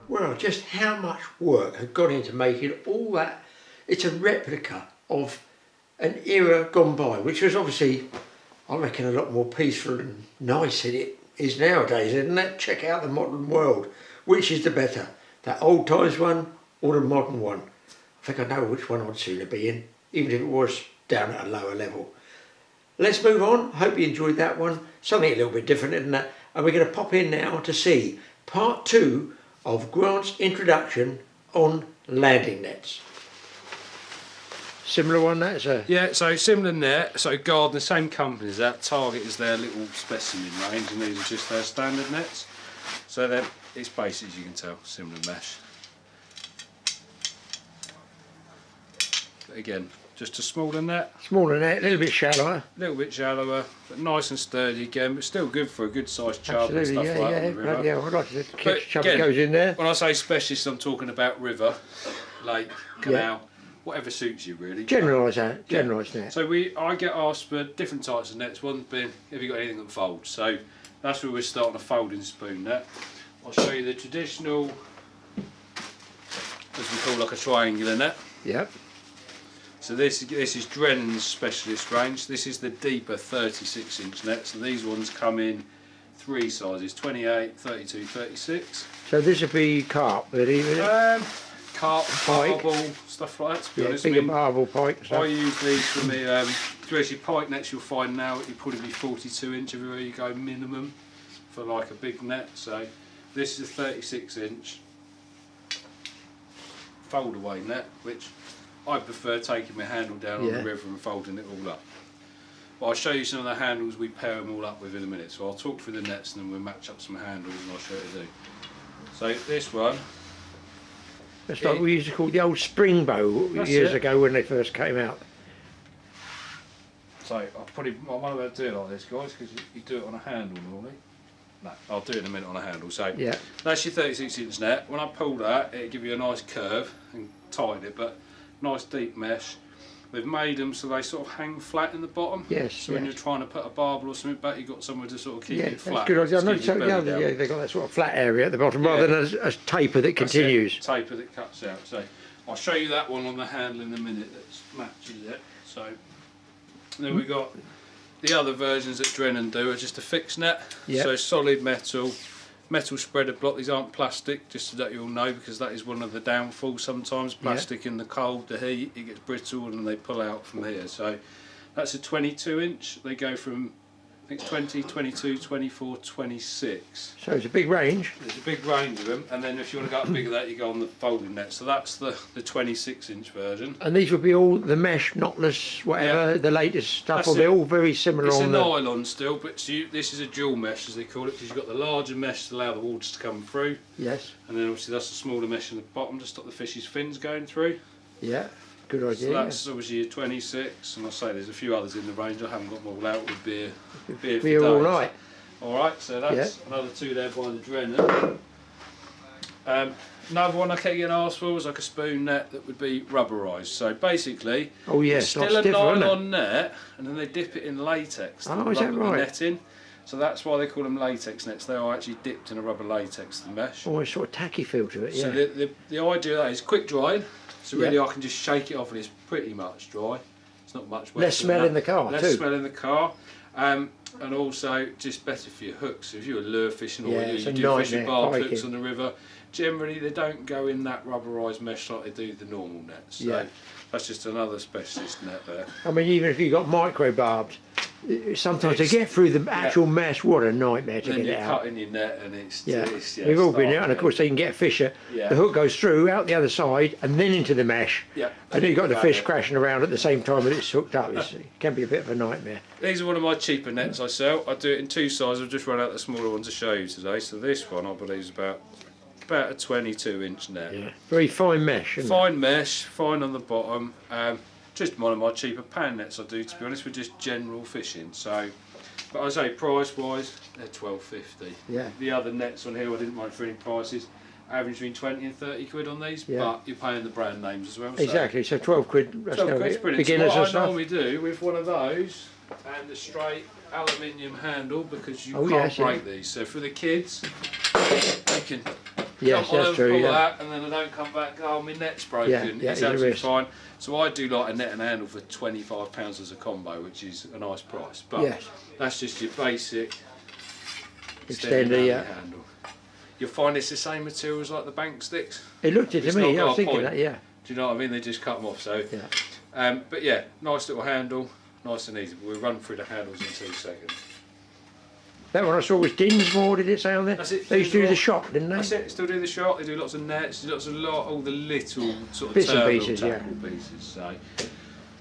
Well, just how much work had gone into making all that. It's a replica of an era gone by, which was obviously, I reckon, a lot more peaceful and nice than it is nowadays, isn't it? Check out the modern world. Which is the better, that old times one or the modern one? I think I know which one I'd sooner be in, even if it was down at a lower level. Let's move on. Hope you enjoyed that one. Something a little bit different, isn't it? And we're going to pop in now to see part 2 of Grant's introduction on landing nets. Similar one, that, sir? Yeah, so similar net, so Garden, the same company as that. Target is their little specimen range, and these are just their standard nets. So then it's basically, as you can tell, similar mesh. But again, just a smaller net. Smaller net, a little bit shallower. A little bit shallower, but nice and sturdy again, but still good for a good sized chub and stuff like that on the river. Yeah, I'd like to catch a chub again, that goes in there. When I say specialist, I'm talking about river, lake, canal, whatever suits you really. Generalise that, generalise net. So I get asked for different types of nets. One being, have you got anything that folds? So that's where we're starting a folding spoon net. I'll show you the traditional, as we call like a triangular net. Yep. So this is Drennan's specialist range. This is the deeper 36-inch net. So these ones come in 3 sizes: 28, 32, 36. So this would be carp, would it? Carp, Pike. barbel, stuff like that. To be honest, bigger barbel pike. I use these for me. Especially pike nets, you'll find now you probably be 42-inch everywhere you go minimum for like a big net. So this is a 36-inch fold away net, which I prefer taking my handle down on the river and folding it all up. But I'll show you some of the handles we pair them all up with in a minute. So I'll talk through the nets and then we'll match up some handles and I'll show you what to do. So this one, that's like we used to call the old spring bow years ago when they first came out. So I'll probably, I won't be able to do it like this, guys, because you do it on a handle normally. No, I'll do it in a minute on a handle. So that's your 36-inch net. When I pull that, it'll give you a nice curve and tighten it, but nice deep mesh. We've made them so they sort of hang flat in the bottom. Yes. So when you're trying to put a barbel or something back, you've got somewhere to sort of keep it flat. That's good. I know. So they've got that sort of flat area at the bottom rather than a taper that continues. Taper that cuts out. So I'll show you that one on the handle in a minute that matches it. So then we've got the other versions that Drennan do are just a fixed net. So solid metal spreader block. These aren't plastic, just so that you'll know, because that is one of the downfalls sometimes. Plastic in the cold, the heat, it gets brittle and they pull out from here. So that's a 22-inch. They go from, I think it's 20, 22, 24, 26. So it's a big range. There's a big range of them, and then if you want to go up bigger than that, you go on the folding net. So that's the 26-inch version. And these would be all the mesh, knotless, whatever, the latest stuff, or they're all very similar. It's a nylon still, but this is a dual mesh, as they call it, because you've got the larger mesh to allow the water to come through. Yes. And then obviously that's the smaller mesh in the bottom to stop the fish's fins going through. Yeah. Good idea. So that's obviously your 26, and I'll say there's a few others in the range. I haven't got them all out with beer for days. All right. All right, so that's another 2 there by the Drennan. Another one I kept getting asked for was like a spoon net that would be rubberised. So basically, it's still a nylon net, and then they dip it in latex to rub the net in. So that's why they call them latex nets. They are actually dipped in a rubber latex, the mesh. Almost sort of tacky feel to it. So the idea of that is quick drying. So really I can just shake it off and it's pretty much dry. It's not much wet. Less smell in the car too. Less smell in the car. And also just better for your hooks. So if you're lure fishing or you do fishing barb hooks on the river, generally they don't go in that rubberised mesh like they do the normal nets. So that's just another specialist net there. I mean, even if you've got micro barbs, sometimes to get through the actual mesh, what a nightmare to get it out. Cutting your net and it's we've all been there, and of course they can get a fisher. The hook goes through out the other side and then into the mesh. And then you've got the fish crashing around at the same time that it's hooked up. It can be a bit of a nightmare. These are one of my cheaper nets I sell. I do it in 2 sizes. I've just run out the smaller one to show you today. So this one I believe is about about a 22-inch net. Yeah. Very fine mesh. Isn't Fine mesh, fine on the bottom. Just one of my cheaper pan nets I do, to be honest, for just general fishing. So, but I say price-wise, they're $12.50. Yeah. The other nets on here, I didn't mind for any prices. Average between 20 and 30 quid on these, but you're paying the brand names as well. Exactly. So 12 quid. That's 12 quid's brilliant. Beginners So and what I stuff. normally do with one of those and the straight aluminium handle, because you can't yes, break these. So for the kids, they can Yes, jump on that's and true. pull Yeah. that, and then they don't come back. Oh, my net's broken. Yeah, It's it's a absolutely risk. fine. So I do like a net and handle for £25 as a combo, which is a nice price. But Yes. that's just your basic Extender, yeah. handle. You'll find it's the same materials like the bank sticks. It looked it to It's me. not I got was a thinking point. that. Yeah. Do you know what I mean? They just cut them off. So, Yeah. but yeah, nice little handle, nice and easy. We'll run through the handles in 2 seconds. That one I saw was Dinsmore. Did it say on there? That's it, They used to do the Dinsmore. shop, didn't they? That's it. Still do the shot. They do lots of nets. Lots of all the little sort of Bits and terminal pieces, tackle pieces.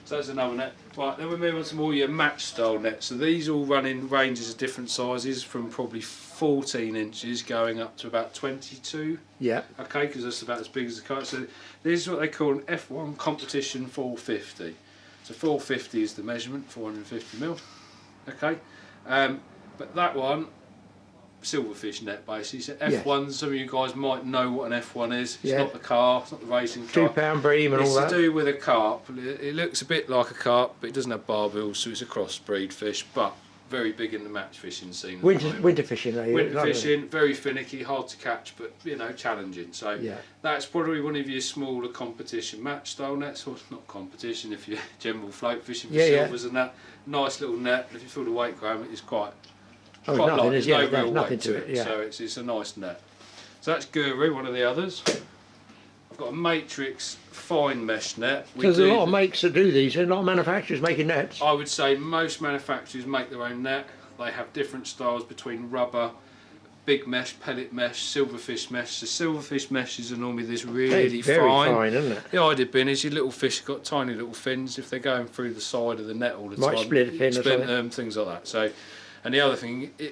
So that's another net. Right, then we move on to more your match style nets. So these all run in ranges of different sizes, from probably 14 inches going up to about 22. Yeah. Okay, because that's about as big as the kite. So this is what they call an F1 competition 450. So 450 is the measurement, 450mm. Okay, but that one, silverfish net basically. So F1, some of you guys might know what an F1 is. It's not the car, it's not the racing car. £2 bream and it's all that. to do with a carp. It looks a bit like a carp, but it doesn't have barbels, so it's a crossbreed fish, but very big in the match fishing scene. Winter fishing, though. Winter fishing, very finicky, hard to catch, but you know, challenging. So that's probably one of your smaller competition match style nets, or not competition if you're general float fishing for silvers and that. Nice little net. If you feel the weight, Graeme, it's quite nothing, light. there's There's no real nothing weight to it. Yeah. so it's a nice net. So that's Guru, one of the others. I've got a Matrix fine mesh net. There's a lot of makes that do these, and a lot of manufacturers making nets. I would say most manufacturers make their own net. They have different styles between rubber, big mesh, pellet mesh, silverfish mesh. The silverfish meshes are normally this really very fine. fine, isn't it? The idea being is your little fish have got tiny little fins. If they're going through the side of the net all the Might time, split a fin or split something. them, things like that. So, and the other thing a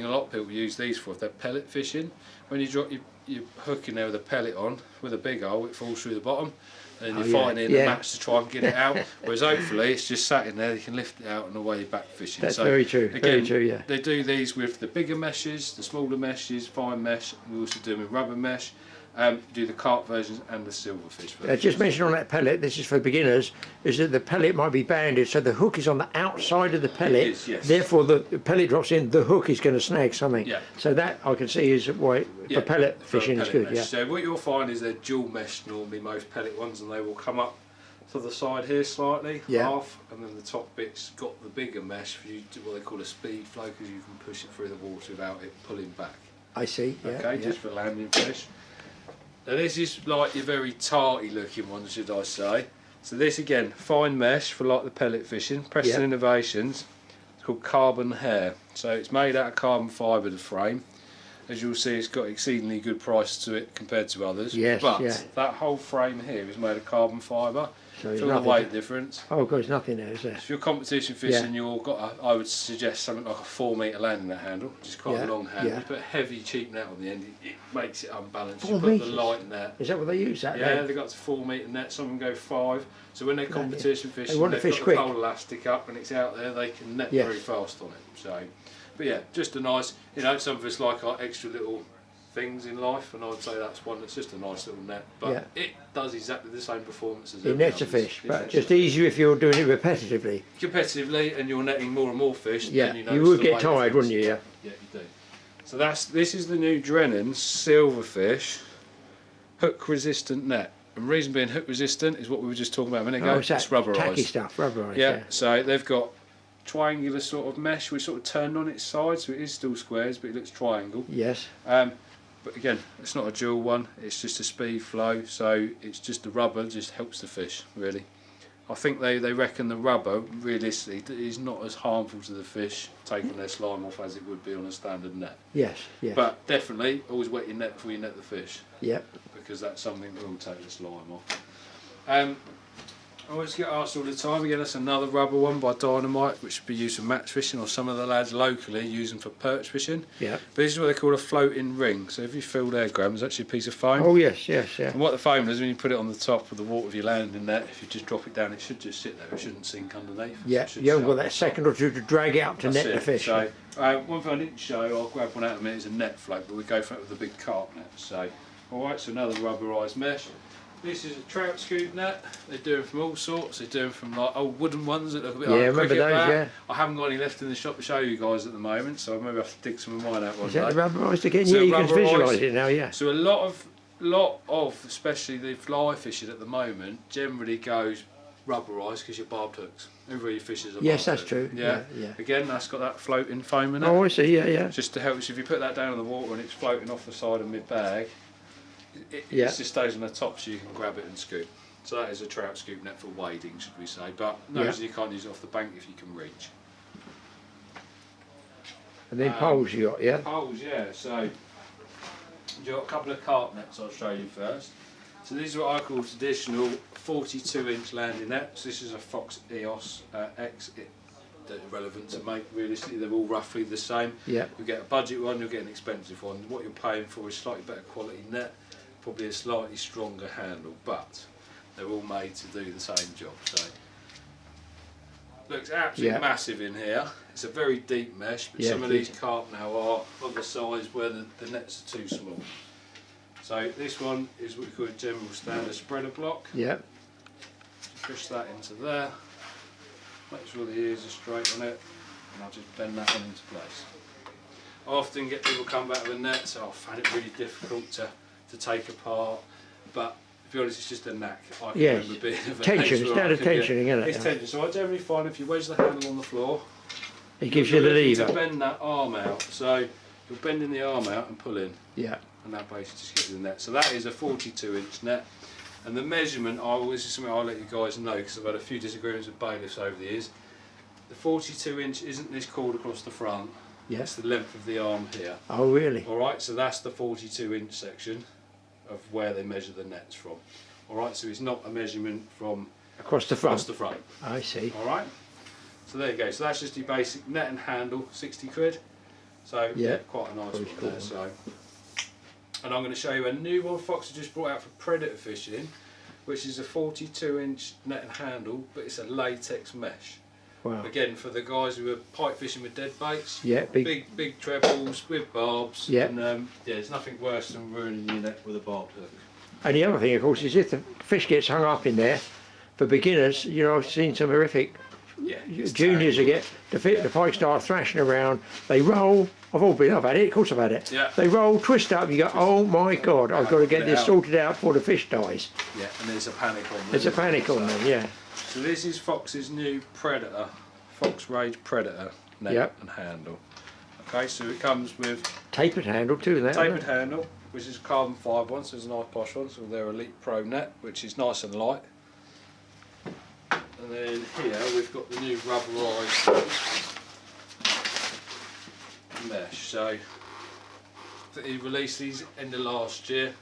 lot of people use these for, if they're pellet fishing. When you drop your hook in there with a pellet on, with a big hole, it falls through the bottom. And you're fighting in the match to try and get it out. Whereas hopefully it's just sat in there, you can lift it out and away you're back fishing. That's very true. Again, very true. Yeah. they do these with the bigger meshes, the smaller meshes, fine mesh. We also do them with rubber mesh. Do the carp versions and the silverfish versions. Just mention on that pellet, this is for beginners, is that the pellet might be banded, so the hook is on the outside of the pellet. It is, yes. Therefore, the pellet drops in, the hook is going to snag something. Yeah. So that I can see is why for pellet fishing is good. Mesh. Yeah. So what you'll find is they're dual mesh normally, most pellet ones, and they will come up to the side here slightly, half, and then the top bit's got the bigger mesh for you to what they call a speed flow, because you can push it through the water without it pulling back. I see. Yeah, okay, just for landing fish. Now this is like your very tarty looking one, should I say. So this again, fine mesh for like the pellet fishing. Preston Innovations. It's called Carbon Hair. So it's made out of carbon fibre, the frame. As you'll see, it's got exceedingly good price to it compared to others. Yes, but yeah. that whole frame here is made of carbon fibre. So Feel the weight difference. Oh, God, there's nothing there, is there? If you're competition fishing, you've got I would suggest something like a 4 metre landing net handle, which is quite a long handle. You put a heavy cheap net on the end, it makes it unbalanced. 4 you put metres? the light net. Is that what they use? That Yeah, they've got to 4 metre net, some of them go 5. So when they're competition fishing, they want to they've fish got quick. the pole elastic up and it's out there, they can net very fast on it. So, but yeah, just a nice, you know, some of us like our extra little things in life, and I'd say that's one that's just a nice little net, but it does exactly the same performance as it nets a fish, but just easier if you're doing it repetitively, and you're netting more and more fish. Yeah, then you would get tired, wouldn't you? Yeah. Yeah, you do. So this is the new Drennan silverfish hook resistant net. And reason being hook resistant is what we were just talking about a minute ago. It's rubberised. Tacky stuff, rubberised. Yeah. So they've got triangular sort of mesh, which sort of turned on its side, so it is still squares, but it looks triangle. Yes. But again, it's not a dual one, it's just a speed flow, so it's just the rubber just helps the fish, really. I think they reckon the rubber, realistically, is not as harmful to the fish, taking their slime off as it would be on a standard net. Yes, yes. But definitely, always wet your net before you net the fish. Yep. Because that's something that will take the slime off. I always get asked all the time, again that's another rubber one by Dynamite, which would be used for match fishing, or some of the lads locally use them for perch fishing. Yeah. But this is what they call a floating ring. So if you feel there, Graeme, there's actually a piece of foam. Oh yes, yes, yeah. And what the foam does, when you put it on the top of the water of your landing net, if you just drop it down, it should just sit there, it shouldn't sink underneath. Yeah, you haven't got that second or two to drag out to net the fish. So, one thing I didn't show, I'll grab one out in a minute, is a net float, but we go for it with a big carp net. So, alright, so another rubberised mesh. This is a trout scoop net. They do them from all sorts. They do them from like old wooden ones that look a bit like a cricket bat. Yeah. I haven't got any left in the shop to show you guys at the moment, so maybe I have to dig some of mine out one day. Is that rubberised again? So yeah, you can visualise it now, yeah. So a lot of, especially the fly fishing at the moment, generally goes rubberised because you're barbed hooks. Everybody fishes a yes, that's hook. true. Yeah. Yeah. Again, that's got that floating foam in it. Oh, I see. Yeah, yeah. Just to help. So if you put that down in the water and it's floating off the side of mid bag, it just stays on the top, so you can grab it and scoop. So that is a trout scoop net for wading, should we say? But no, you can't use it off the bank if you can reach. And then poles you got, yeah. Poles, yeah. So you've got a couple of carp nets. I'll show you first. So these are what I call traditional 42-inch landing nets. This is a Fox EOS X. They're irrelevant to make, realistically, they're all roughly the same. Yeah. You get a budget one, you'll get an expensive one. What you're paying for is slightly better quality net, probably a slightly stronger handle, but they're all made to do the same job. So looks absolutely massive in here. It's a very deep mesh, but some of these carp now are of the size where the nets are too small. So this one is what we call a general standard spreader block. Yeah. Push that into there. Make sure the ears are straight on it, and I'll just bend that one into place. I often get people come back with a net, so I find it really difficult to take apart, but to be honest, it's just a knack. I can remember being of tension, it's down to tensioning, isn't it? It's tension, so I generally find if you wedge the handle on the floor, it gives you the lever. To bend that arm out, so you're bending the arm out and pulling. Yeah. And that basically just gives you the net. So that is a 42-inch net. And the measurement, this is something I'll let you guys know because I've had a few disagreements with bailiffs over the years. The 42-inch isn't this cord across the front. Yeah. It's the length of the arm here. Oh, really? Alright, so that's the 42-inch section of where they measure the nets from. Alright, so it's not a measurement from across the front. Across the front. I see. Alright, so there you go. So that's just your basic net and handle, 60 quid. So quite a nice one there. So. And I'm going to show you a new one Fox has just brought out for predator fishing, which is a 42-inch net and handle, but it's a latex mesh. Wow. Again, for the guys who are pike fishing with dead baits, big trebles with barbs, and there's nothing worse than ruining your net with a barbed hook. And the other thing, of course, is if the fish gets hung up in there, for beginners, you know, I've seen some horrific juniors who get the pike start thrashing around, they roll. I've had it, of course I've had it. Yeah. They roll, twist up, you go, oh my God, I've got to get this sorted out before the fish dies. Yeah, and there's a panic on them. There's a panic on them, yeah. So this is Fox's new Predator, Fox Rage Predator net and handle. Okay, so it comes with tapered handle too, tapered handle, which is a carbon fibre one, so it's a nice posh one, so they're Elite Pro net, which is nice and light. And then here we've got the new rubberised mesh. So he released these end of last year.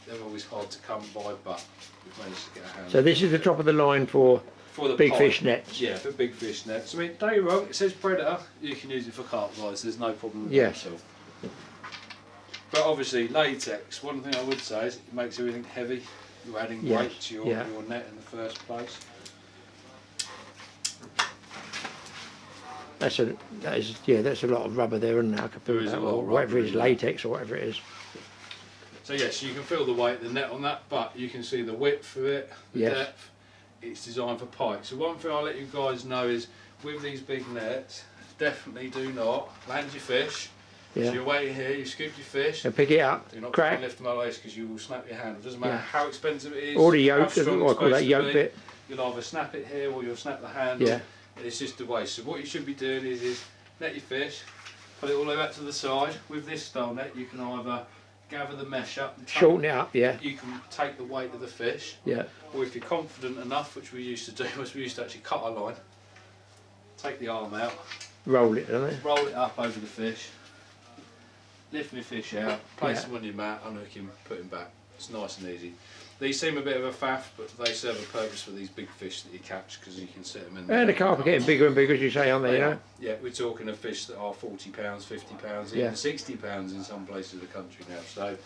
They're always hard to come by, but we've managed to get a hand. So this is the top of the line for the big fish nets. Yeah, for big fish nets. I mean, don't get me wrong, it says Predator. You can use it for carp guys. There's no problem with that at all. But obviously, latex. One thing I would say is it makes everything heavy. You're adding weight to your net in the first place. That's a lot of rubber there, isn't there? Or whatever it is, latex or whatever it is. So yes, you can feel the weight of the net on that, but you can see the width of it, the depth. It's designed for pike. So one thing I'll let you guys know is, with these big nets, definitely do not land your fish. So you're waiting here, you scoop your fish. And pick it up, do not crack. lift them away because you will snap your handle. It doesn't matter how expensive it is. Or the yoke, I call that yoke bit. You'll either snap it here or you'll snap the handle. Yeah. It's just a waste. So what you should be doing is net your fish, put it all the way back to the side. With this style net, you can either gather the mesh up, and shorten it up, you can take the weight of the fish, or if you're confident enough, which we used to do, was we used to actually cut a line, take the arm out, roll it, don't they? Roll it up over the fish, lift my fish out, place him on your mat, unhook him, put him back. It's nice and easy. These seem a bit of a faff, but they serve a purpose for these big fish that you catch, because you can set them in there. And the carp are getting bigger and bigger, as you say, aren't they? You know? Yeah, we're talking of fish that are 40 pounds, 50 pounds, even 60 pounds in some places of the country now. So,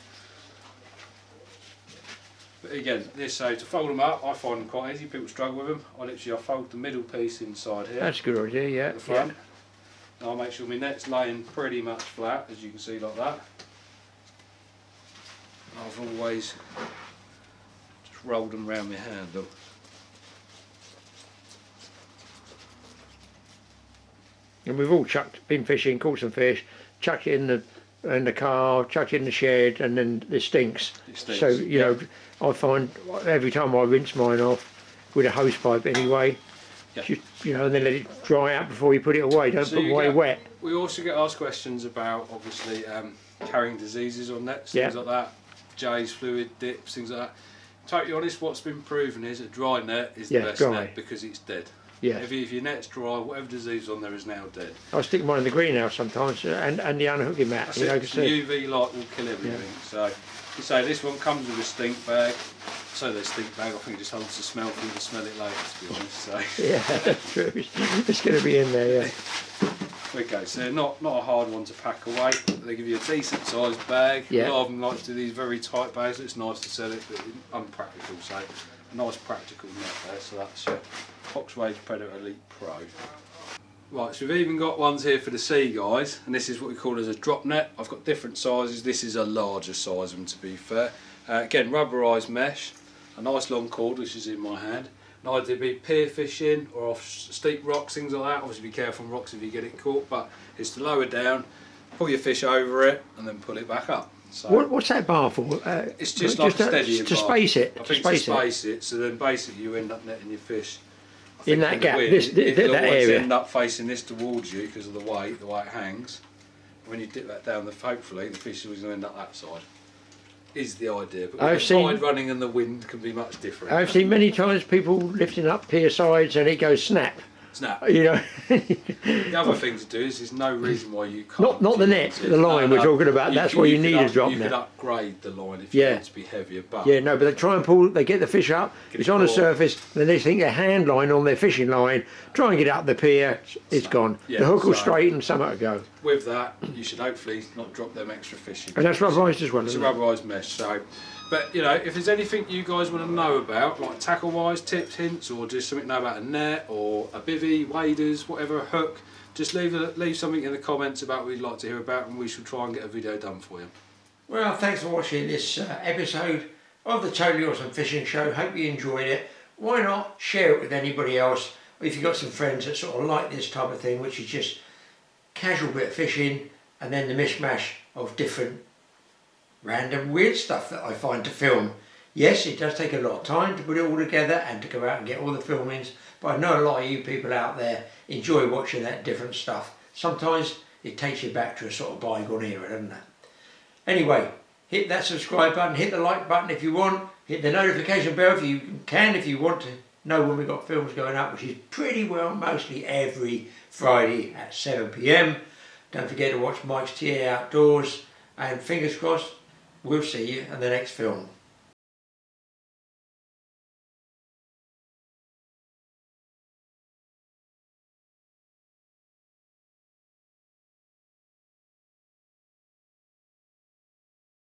but again, so to fold them up, I find them quite easy. People struggle with them. I fold the middle piece inside here. That's a good idea, yeah. At the front. And I'll make sure my net's laying pretty much flat, as you can see, like that. I've always just rolled them around my handle. And we've all been fishing, caught some fish, chucked it in the car, chucked it in the shed, and then it stinks. So, you know, I find every time I rinse mine off with a hose pipe anyway, just, you know, and then let it dry out before you put it away. Don't put it away wet. We also get asked questions about, obviously, carrying diseases on nets, things like that, J's fluid, dips, things like that. Totally honest, what's been proven is a dry net is the best net because it's dead. Yeah. If your net's dry, whatever disease on there is now dead. I stick mine in the greenhouse sometimes, and the unhooking mat. You know, the UV light will kill everything. So, this one comes with a stink bag. So the stink bag, I think it just holds the smell for you to smell it later, to be honest. So. Yeah, that's true. It's going to be in there, yeah. Okay, so they're not a hard one to pack away. They give you a decent sized bag. Yeah. A lot of them like to do these very tight bags. It's nice to sell it, but unpractical. So a nice practical net there. So that's your Foxwage Predator Elite Pro. Right, so we've even got ones here for the sea guys, and this is what we call as a drop net. I've got different sizes. This is a larger size of them, to be fair. Again, rubberised mesh, a nice long cord which is in my hand. And either be pier fishing or off steep rocks, things like that. Obviously be careful on rocks if you get it caught, but it's to lower down, pull your fish over it and then pull it back up. So what's that bar for? It's just like a steadying bar. To space it? I think to space it, so then basically you end up netting your fish in that gap, it'll that always area. end up facing this towards you because of the way it hangs. When you dip that down, hopefully the fish is always going to end up that side. Is the idea, but the tide running and the wind can be much different. I've seen many times people lifting up pier sides and it goes snap. Snap. You know. The other thing to do is there's no reason why you can't. Not the net, the line we're talking about. That's why you need a drop net. You could upgrade the line if you want it to be heavier, but no, but they try and pull. They get the fish up. It's on the surface. Then they think a hand line on their fishing line. Try and get up the pier. It's gone. The hook will straighten. Somewhere to go. With that, you should hopefully not drop them extra fish. And that's rubberised as well. It's a rubberised mesh. So. But you know, if there's anything you guys want to know about, like tackle wise, tips, hints, or just something to know about a net or a bivvy, waders, whatever, a hook, just leave something in the comments about what you'd like to hear about, and we shall try and get a video done for you. Well, thanks for watching this episode of the Totally Awesome Fishing Show. Hope you enjoyed it. Why not share it with anybody else? Or if you've got some friends that sort of like this type of thing, which is just casual bit of fishing and then the mishmash of different random weird stuff that I find to film. Yes, it does take a lot of time to put it all together and to go out and get all the filmings, but I know a lot of you people out there enjoy watching that different stuff. Sometimes it takes you back to a sort of bygone era, doesn't it? Anyway, hit that subscribe button, hit the like button if you want, hit the notification bell if you can, if you want to know when we've got films going up, which is pretty well mostly every Friday at 7 PM. Don't forget to watch Mike's TA Outdoors, and fingers crossed, we'll see you in the next film.